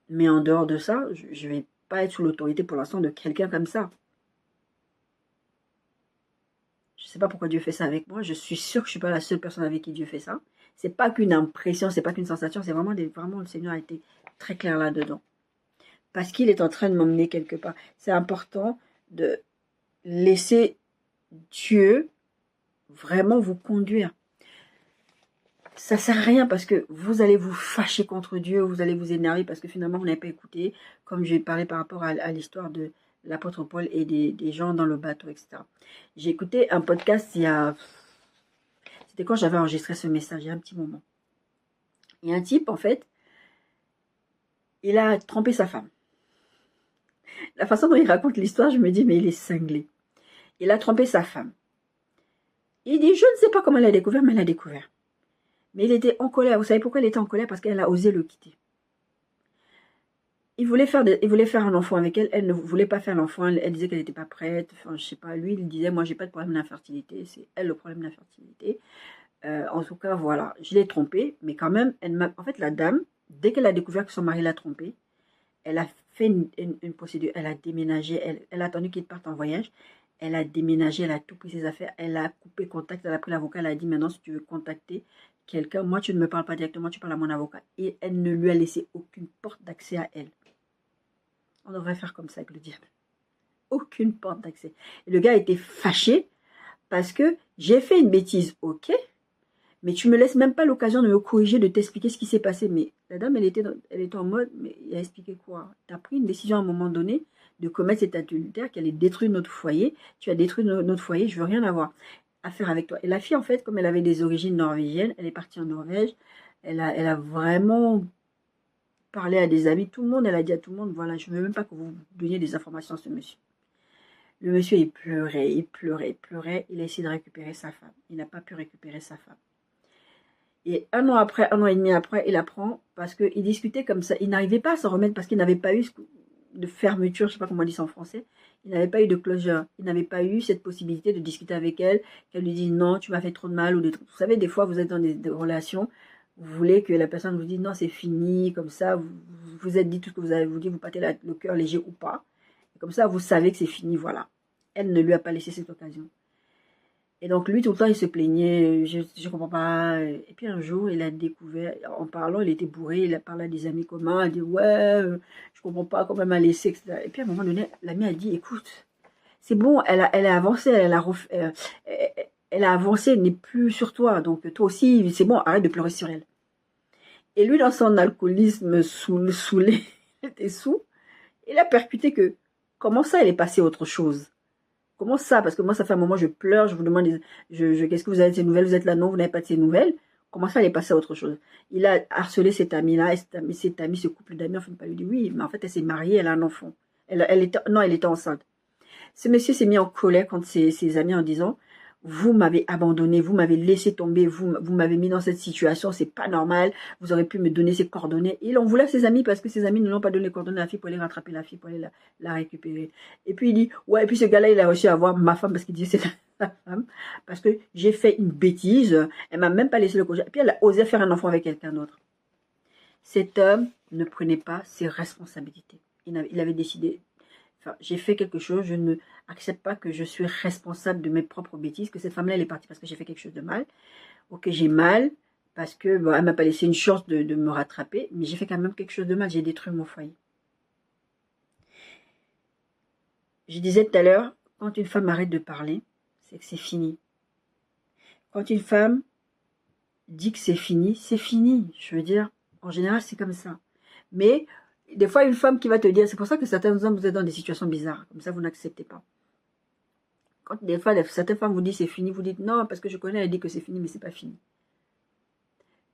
Mais en dehors de ça, je ne vais pas être sous l'autorité pour l'instant de quelqu'un comme ça. Je ne sais pas pourquoi Dieu fait ça avec moi. Je suis sûre que je ne suis pas la seule personne avec qui Dieu fait ça. C'est pas qu'une impression, c'est pas qu'une sensation, c'est vraiment, vraiment le Seigneur a été très clair là-dedans. Parce qu'il est en train de m'emmener quelque part. C'est important de laisser Dieu vraiment vous conduire. Ça sert à rien parce que vous allez vous fâcher contre Dieu, vous allez vous énerver parce que finalement vous n'avez pas écouté, comme j'ai parlé par rapport à l'histoire de l'apôtre Paul et des gens dans le bateau, etc. J'ai écouté un podcast c'était quand j'avais enregistré ce message, il y a un petit moment. Il y a un type, en fait, il a trompé sa femme. La façon dont il raconte l'histoire, je me dis, mais il est cinglé. Il a trompé sa femme. Il dit, je ne sais pas comment elle a découvert, mais elle a découvert. Mais il était en colère. Vous savez pourquoi il était en colère? Parce qu'elle a osé le quitter. Il voulait faire un enfant avec elle. Elle ne voulait pas faire l'enfant. Elle disait qu'elle n'était pas prête. Enfin, je sais pas. Lui, il disait, moi, j'ai pas de problème d'infertilité. C'est elle le problème d'infertilité. En tout cas, voilà. Je l'ai trompée. Mais quand même, en fait, la dame, dès qu'elle a découvert que son mari l'a trompée, elle a fait une procédure. Elle a déménagé. Elle a attendu qu'il parte en voyage. Elle a déménagé, elle a tout pris ses affaires, elle a coupé contact, elle a pris l'avocat, elle a dit maintenant si tu veux contacter quelqu'un, moi tu ne me parles pas directement, tu parles à mon avocat. Et elle ne lui a laissé aucune porte d'accès à elle. On devrait faire comme ça avec le diable. Aucune porte d'accès. Et le gars était fâché parce que j'ai fait une bêtise, ok, mais tu me laisses même pas l'occasion de me corriger, de t'expliquer ce qui s'est passé. Mais la dame, elle était en mode, mais il a expliqué quoi? Tu as pris une décision à un moment donné de commettre cet adultère, qu'elle ait détruit notre foyer. Tu as détruit notre foyer, je veux rien avoir à faire avec toi. Et la fille, en fait, comme elle avait des origines norvégiennes, elle est partie en Norvège. Elle a vraiment parlé à des amis, tout le monde, elle a dit à tout le monde, voilà, je ne veux même pas que vous donniez des informations à ce monsieur. Le monsieur, il pleurait, il pleurait, il pleurait. Il a essayé de récupérer sa femme. Il n'a pas pu récupérer sa femme. Et un an après, un an et demi après, il apprend parce qu'il discutait comme ça. Il n'arrivait pas à s'en remettre parce qu'il n'avait pas eu de fermeture, je ne sais pas comment on dit ça en français. Il n'avait pas eu de closure. Il n'avait pas eu cette possibilité de discuter avec elle, qu'elle lui dise non, tu m'as fait trop de mal. Vous savez, des fois, vous êtes dans des relations, vous voulez que la personne vous dise non, c'est fini, comme ça, vous vous êtes dit tout ce que vous avez vous dit, vous partez le cœur léger ou pas. Et comme ça, vous savez que c'est fini, voilà. Elle ne lui a pas laissé cette occasion. Et donc lui, tout le temps, il se plaignait, je ne comprends pas. Et puis un jour, il a découvert, en parlant, il était bourré, il a parlé à des amis communs, il a dit, ouais, je comprends pas comment elle m'a laissé, etc. Et puis à un moment donné, l'ami a dit, écoute, c'est bon, elle a avancé, elle a avancé, elle n'est plus sur toi, donc toi aussi, c'est bon, arrête de pleurer sur elle. Et lui, dans son alcoolisme saoulé, il était sous, il a percuté que, comment ça, elle est passée à autre chose? Comment ça? Parce que moi, ça fait un moment, je pleure, je vous demande, qu'est-ce que vous avez de ces nouvelles? Vous êtes là, non, vous n'avez pas de ces nouvelles. Comment ça, elle est passée à autre chose? Il a harcelé cet ami-là, et cet ami, ce couple d'amis, enfin, pas lui dit, oui, mais en fait, elle s'est mariée, elle a un enfant. Elle était enceinte. Ce monsieur s'est mis en colère contre ses amis en disant, vous m'avez abandonné, vous m'avez laissé tomber, vous m'avez mis dans cette situation, c'est pas normal, vous aurez pu me donner ses coordonnées. Et il en voulait à ses amis parce que ses amis ne l'ont pas donné les coordonnées à la fille pour aller rattraper la fille, pour aller la récupérer. Et puis il dit, ouais, et puis ce gars-là, il a réussi à avoir ma femme parce qu'il dit, c'est sa femme, parce que j'ai fait une bêtise, elle m'a même pas laissé le congé. Et puis elle a osé faire un enfant avec quelqu'un d'autre. Cet homme ne prenait pas ses responsabilités. Il avait décidé, enfin, j'ai fait quelque chose, je ne accepte pas que je suis responsable de mes propres bêtises, que cette femme-là, elle est partie parce que j'ai fait quelque chose de mal, ou que j'ai mal, parce que bon, elle m'a pas laissé une chance de me rattraper, mais j'ai fait quand même quelque chose de mal, j'ai détruit mon foyer. Je disais tout à l'heure, quand une femme arrête de parler, c'est que c'est fini. Quand une femme dit que c'est fini, c'est fini. Je veux dire, en général, c'est comme ça. Mais des fois, une femme qui va te dire, c'est pour ça que certains hommes, vous êtes dans des situations bizarres, comme ça, vous n'acceptez pas. Quand des fois, certaines femmes vous disent c'est fini, vous dites non, parce que je connais, elle dit que c'est fini, mais c'est pas fini.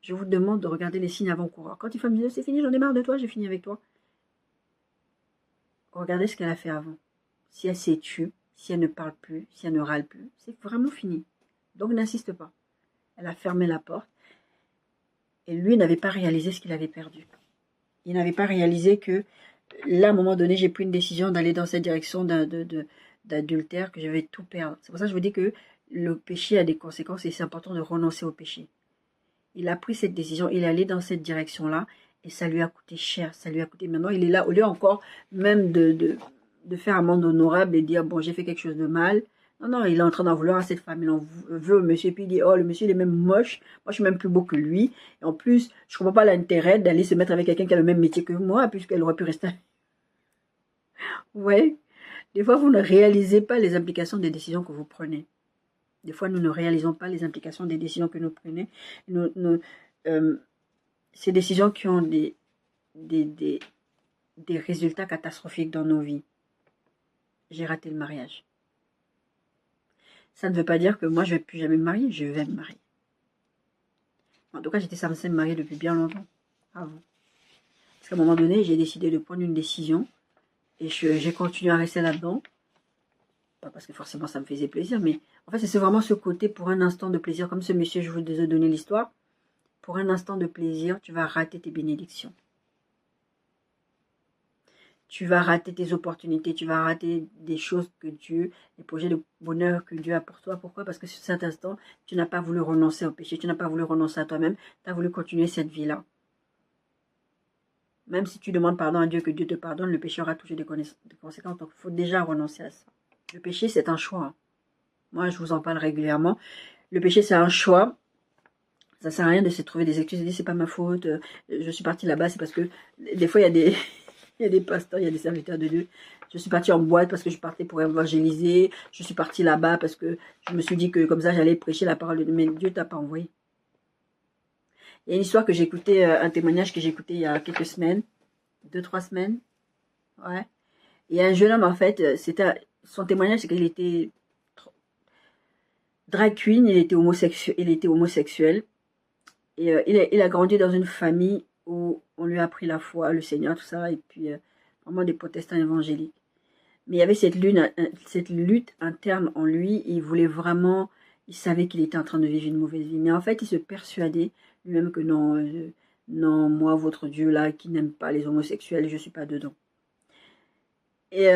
Je vous demande de regarder les signes avant-coureurs. Quand une femme dit c'est fini, j'en ai marre de toi, j'ai fini avec toi. Regardez ce qu'elle a fait avant. Si elle s'est tue, si elle ne parle plus, si elle ne râle plus, c'est vraiment fini. Donc n'insiste pas. Elle a fermé la porte. Et lui n'avait pas réalisé ce qu'il avait perdu. Il n'avait pas réalisé que là, à un moment donné, j'ai pris une décision d'aller dans cette direction d'adultère, que je vais tout perdre. C'est pour ça que je vous dis que le péché a des conséquences et c'est important de renoncer au péché. Il a pris cette décision, il est allé dans cette direction-là et ça lui a coûté cher, ça lui a coûté. Maintenant, il est là, au lieu encore même de faire amende honorable et dire, bon, j'ai fait quelque chose de mal, Non, non, il est en train d'en vouloir à cette femme. Il en veut au monsieur. Puis il dit, oh, le monsieur, il est même moche. Moi, je suis même plus beau que lui. Et en plus, je ne comprends pas l'intérêt d'aller se mettre avec quelqu'un qui a le même métier que moi, puisqu'elle aurait pu rester. Ouais. Des fois, vous ne réalisez pas les implications des décisions que vous prenez. Des fois, nous ne réalisons pas les implications des décisions que nous prenons. Ces décisions qui ont des résultats catastrophiques dans nos vies. J'ai raté le mariage. Ça ne veut pas dire que moi, je ne vais plus jamais me marier. Je vais me marier. En tout cas, j'étais censée me marier depuis bien longtemps. Avant. Parce qu'à un moment donné, j'ai décidé de prendre une décision. Et j'ai continué à rester là-dedans. Pas parce que forcément, ça me faisait plaisir. Mais en fait, c'est vraiment ce côté pour un instant de plaisir. Comme ce monsieur, je vous ai donné l'histoire. Pour un instant de plaisir, tu vas rater tes bénédictions. Tu vas rater tes opportunités, tu vas rater des choses que Dieu, des projets de bonheur que Dieu a pour toi. Pourquoi? Parce que sur cet instant, tu n'as pas voulu renoncer au péché, tu n'as pas voulu renoncer à toi-même, tu as voulu continuer cette vie-là. Même si tu demandes pardon à Dieu, que Dieu te pardonne, le péché aura toujours des conséquences. Donc, il faut déjà renoncer à ça. Le péché, c'est un choix. Moi, je vous en parle régulièrement. Le péché, c'est un choix. Ça ne sert à rien de se trouver des excuses et de dire c'est pas ma faute, je suis partie là-bas, c'est parce que des fois, il y a des... Il y a des pasteurs, il y a des serviteurs de Dieu. Je suis partie en boîte parce que je partais pour évangéliser. Je suis partie là-bas parce que je me suis dit que comme ça, j'allais prêcher la parole de Dieu. Mais Dieu t'a pas envoyé. Il y a une histoire que j'ai écoutée, un témoignage que j'ai écouté il y a quelques semaines. 2-3 semaines. Ouais. Il y a un jeune homme, en fait, son témoignage, c'est qu'il était drag queen, il était homosexuel. Et il a grandi dans une famille où on lui a appris la foi, le Seigneur, tout ça, et puis vraiment des protestants évangéliques. Mais il y avait cette lutte interne en lui, et il voulait vraiment, il savait qu'il était en train de vivre une mauvaise vie. Mais en fait, il se persuadait lui-même que non, non, moi, votre Dieu là, qui n'aime pas les homosexuels, je ne suis pas dedans. Et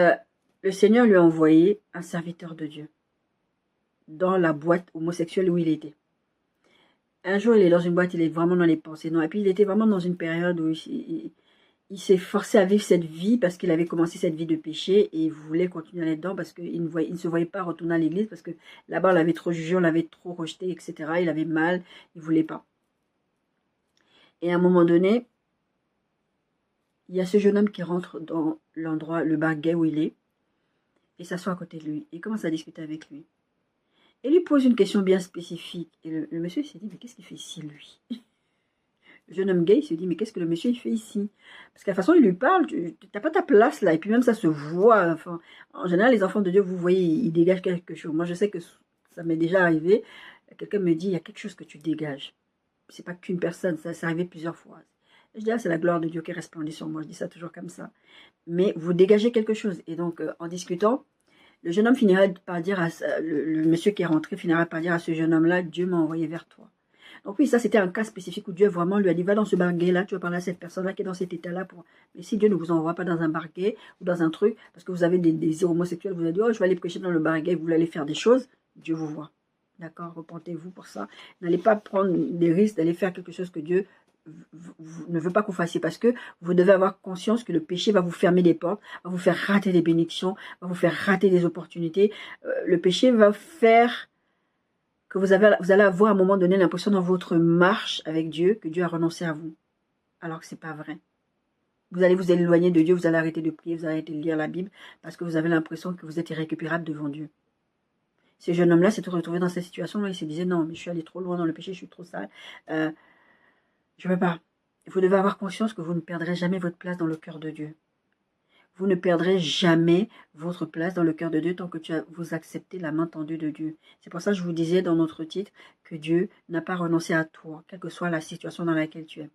le Seigneur lui a envoyé un serviteur de Dieu dans la boîte homosexuelle où il était. Un jour, il est dans une boîte, il est vraiment dans les pensées. Non, et puis, il était vraiment dans une période où il s'est forcé à vivre cette vie parce qu'il avait commencé cette vie de péché et il voulait continuer là-dedans parce qu'il ne se voyait pas retourner à l'église parce que là-bas, on l'avait trop jugé, on l'avait trop rejeté, etc. Il avait mal, il ne voulait pas. Et à un moment donné, il y a ce jeune homme qui rentre dans l'endroit, le bar gay où il est, et s'assoit à côté de lui. Il commence à discuter avec lui. Et lui pose une question bien spécifique. Et le monsieur s'est dit, mais qu'est-ce qu'il fait ici, lui? Le jeune homme gay se dit, mais qu'est-ce que le monsieur il fait ici? Parce qu'à la façon il lui parle, tu n'as pas ta place là. Et puis même ça se voit. Enfin, en général, les enfants de Dieu, vous voyez, ils dégagent quelque chose. Moi, je sais que ça m'est déjà arrivé. Quelqu'un me dit, il y a quelque chose que tu dégages. C'est pas qu'une personne, ça s'est arrivé plusieurs fois. Et je dis, ah, c'est la gloire de Dieu qui est resplendie sur moi. Je dis ça toujours comme ça. Mais vous dégagez quelque chose. Et donc, en discutant, le jeune homme finira par dire à le monsieur qui est rentré finira par dire à ce jeune homme-là, Dieu m'a envoyé vers toi. Donc oui, ça c'était un cas spécifique où Dieu vraiment lui a dit, va dans ce bar gay-là, tu vas parler à cette personne-là qui est dans cet état-là. Mais si Dieu ne vous envoie pas dans un bar gay ou dans un truc, parce que vous avez des désirs homosexuels, vous avez dit, oh, je vais aller prêcher dans le bar gay, vous voulez aller faire des choses, Dieu vous voit. D'accord, repentez-vous pour ça. N'allez pas prendre des risques d'aller faire quelque chose que Dieu ne veut pas que vous fassiez, parce que vous devez avoir conscience que le péché va vous fermer des portes, va vous faire rater des bénédictions, va vous faire rater des opportunités. Le péché va faire que vous allez avoir à un moment donné l'impression dans votre marche avec Dieu que Dieu a renoncé à vous, alors que ce n'est pas vrai. Vous allez vous éloigner de Dieu, vous allez arrêter de prier, vous allez arrêter de lire la Bible, parce que vous avez l'impression que vous êtes irrécupérable devant Dieu. Ce jeune homme-là s'est retrouvé dans cette situation-là, il se disait, non, mais je suis allé trop loin dans le péché, je suis trop sale. Je ne veux pas. Vous devez avoir conscience que vous ne perdrez jamais votre place dans le cœur de Dieu. Vous ne perdrez jamais votre place dans le cœur de Dieu tant que vous acceptez la main tendue de Dieu. C'est pour ça que je vous disais dans notre titre que Dieu n'a pas renoncé à toi, quelle que soit la situation dans laquelle tu es.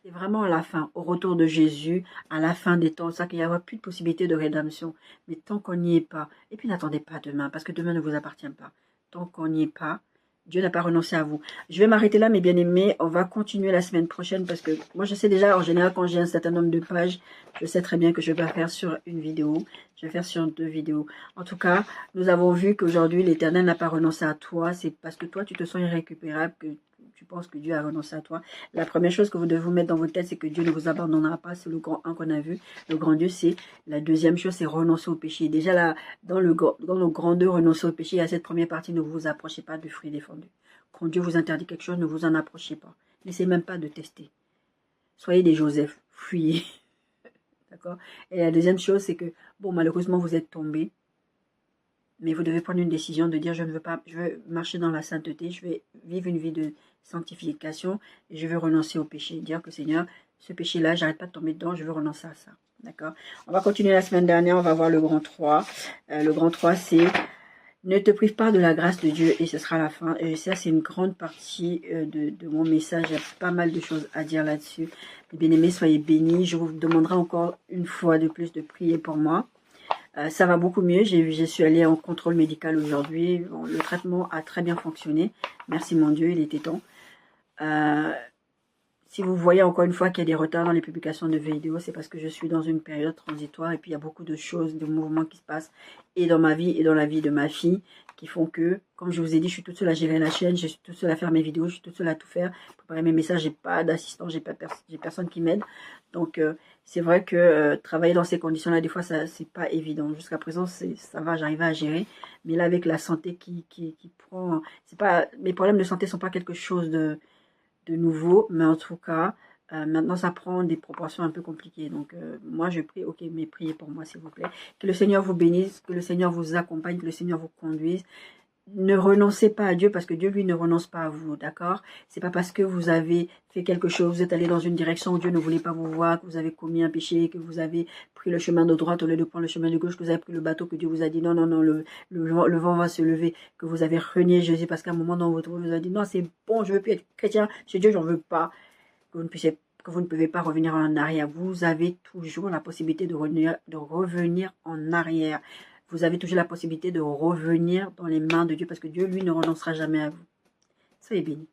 C'est vraiment à la fin, au retour de Jésus, à la fin des temps, ça qu'il n'y aura plus de possibilité de rédemption. Mais tant qu'on n'y est pas, et puis n'attendez pas demain, parce que demain ne vous appartient pas. Tant qu'on n'y est pas, Dieu n'a pas renoncé à vous. Je vais m'arrêter là, mes bien-aimés. On va continuer la semaine prochaine parce que moi, je sais déjà, en général, quand j'ai un certain nombre de pages, je sais très bien que je vais pas faire sur une vidéo. Je vais faire sur 2 vidéos. En tout cas, nous avons vu qu'aujourd'hui, l'Éternel n'a pas renoncé à toi. C'est parce que toi, tu te sens irrécupérable, que tu penses que Dieu a renoncé à toi, la première chose que vous devez vous mettre dans votre tête, c'est que Dieu ne vous abandonnera pas. C'est le grand 1 qu'on a vu. Le grand 2, c'est la deuxième chose, c'est renoncer au péché. Déjà là, dans le grand 2, renoncer au péché, il y a cette première partie, ne vous approchez pas du fruit défendu. Quand Dieu vous interdit quelque chose, ne vous en approchez pas. N'essayez même pas de tester. Soyez des Joseph, fuyez. D'accord? Et la deuxième chose, c'est que, bon, malheureusement, vous êtes tombé. Mais vous devez prendre une décision de dire, je ne veux pas, je veux marcher dans la sainteté, je vais vivre une vie de sanctification et je veux renoncer au péché. Dire que Seigneur, ce péché-là, j'arrête pas de tomber dedans, je veux renoncer à ça. D'accord? On va continuer la semaine dernière, on va voir le grand 3. Le grand 3, c'est ne te prive pas de la grâce de Dieu et ce sera la fin. Et ça, c'est une grande partie de mon message. Il y a pas mal de choses à dire là-dessus. Bien-aimés, soyez bénis. Je vous demanderai encore une fois de plus de prier pour moi. Ça va beaucoup mieux. Je suis allée en contrôle médical aujourd'hui. Bon, le traitement a très bien fonctionné. Merci mon Dieu, il était temps. Si vous voyez encore une fois qu'il y a des retards dans les publications de vidéos, c'est parce que je suis dans une période transitoire et puis il y a beaucoup de choses, de mouvements qui se passent et dans ma vie et dans la vie de ma fille qui font que, comme je vous ai dit, je suis toute seule à gérer la chaîne, je suis toute seule à faire mes vidéos, je suis toute seule à tout faire, préparer mes messages, j'ai pas d'assistant, j'ai personne qui m'aide. Donc c'est vrai que travailler dans ces conditions-là, des fois, c'est pas évident. Jusqu'à présent, ça va, j'arrive à gérer. Mais là, avec la santé qui prend, c'est pas, mes problèmes de santé sont pas quelque chose de nouveau, mais en tout cas, maintenant ça prend des proportions un peu compliquées. Donc moi je prie, ok, mais priez pour moi s'il vous plaît. Que le Seigneur vous bénisse, que le Seigneur vous accompagne, que le Seigneur vous conduise. Ne renoncez pas à Dieu parce que Dieu, lui, ne renonce pas à vous, d'accord? C'est pas parce que vous avez fait quelque chose, vous êtes allé dans une direction où Dieu ne voulait pas vous voir, que vous avez commis un péché, que vous avez pris le chemin de droite au lieu de prendre le chemin de gauche, que vous avez pris le bateau, que Dieu vous a dit non, non, non, le vent va se lever, que vous avez renié Jésus parce qu'à un moment dans votre vie, vous avez dit non, c'est bon, je veux plus être chrétien, chez Dieu, j'en veux pas, que vous ne pouvez pas revenir en arrière. Vous avez toujours la possibilité de revenir en arrière. Vous avez toujours la possibilité de revenir dans les mains de Dieu parce que Dieu, lui, ne renoncera jamais à vous. Soyez bénis.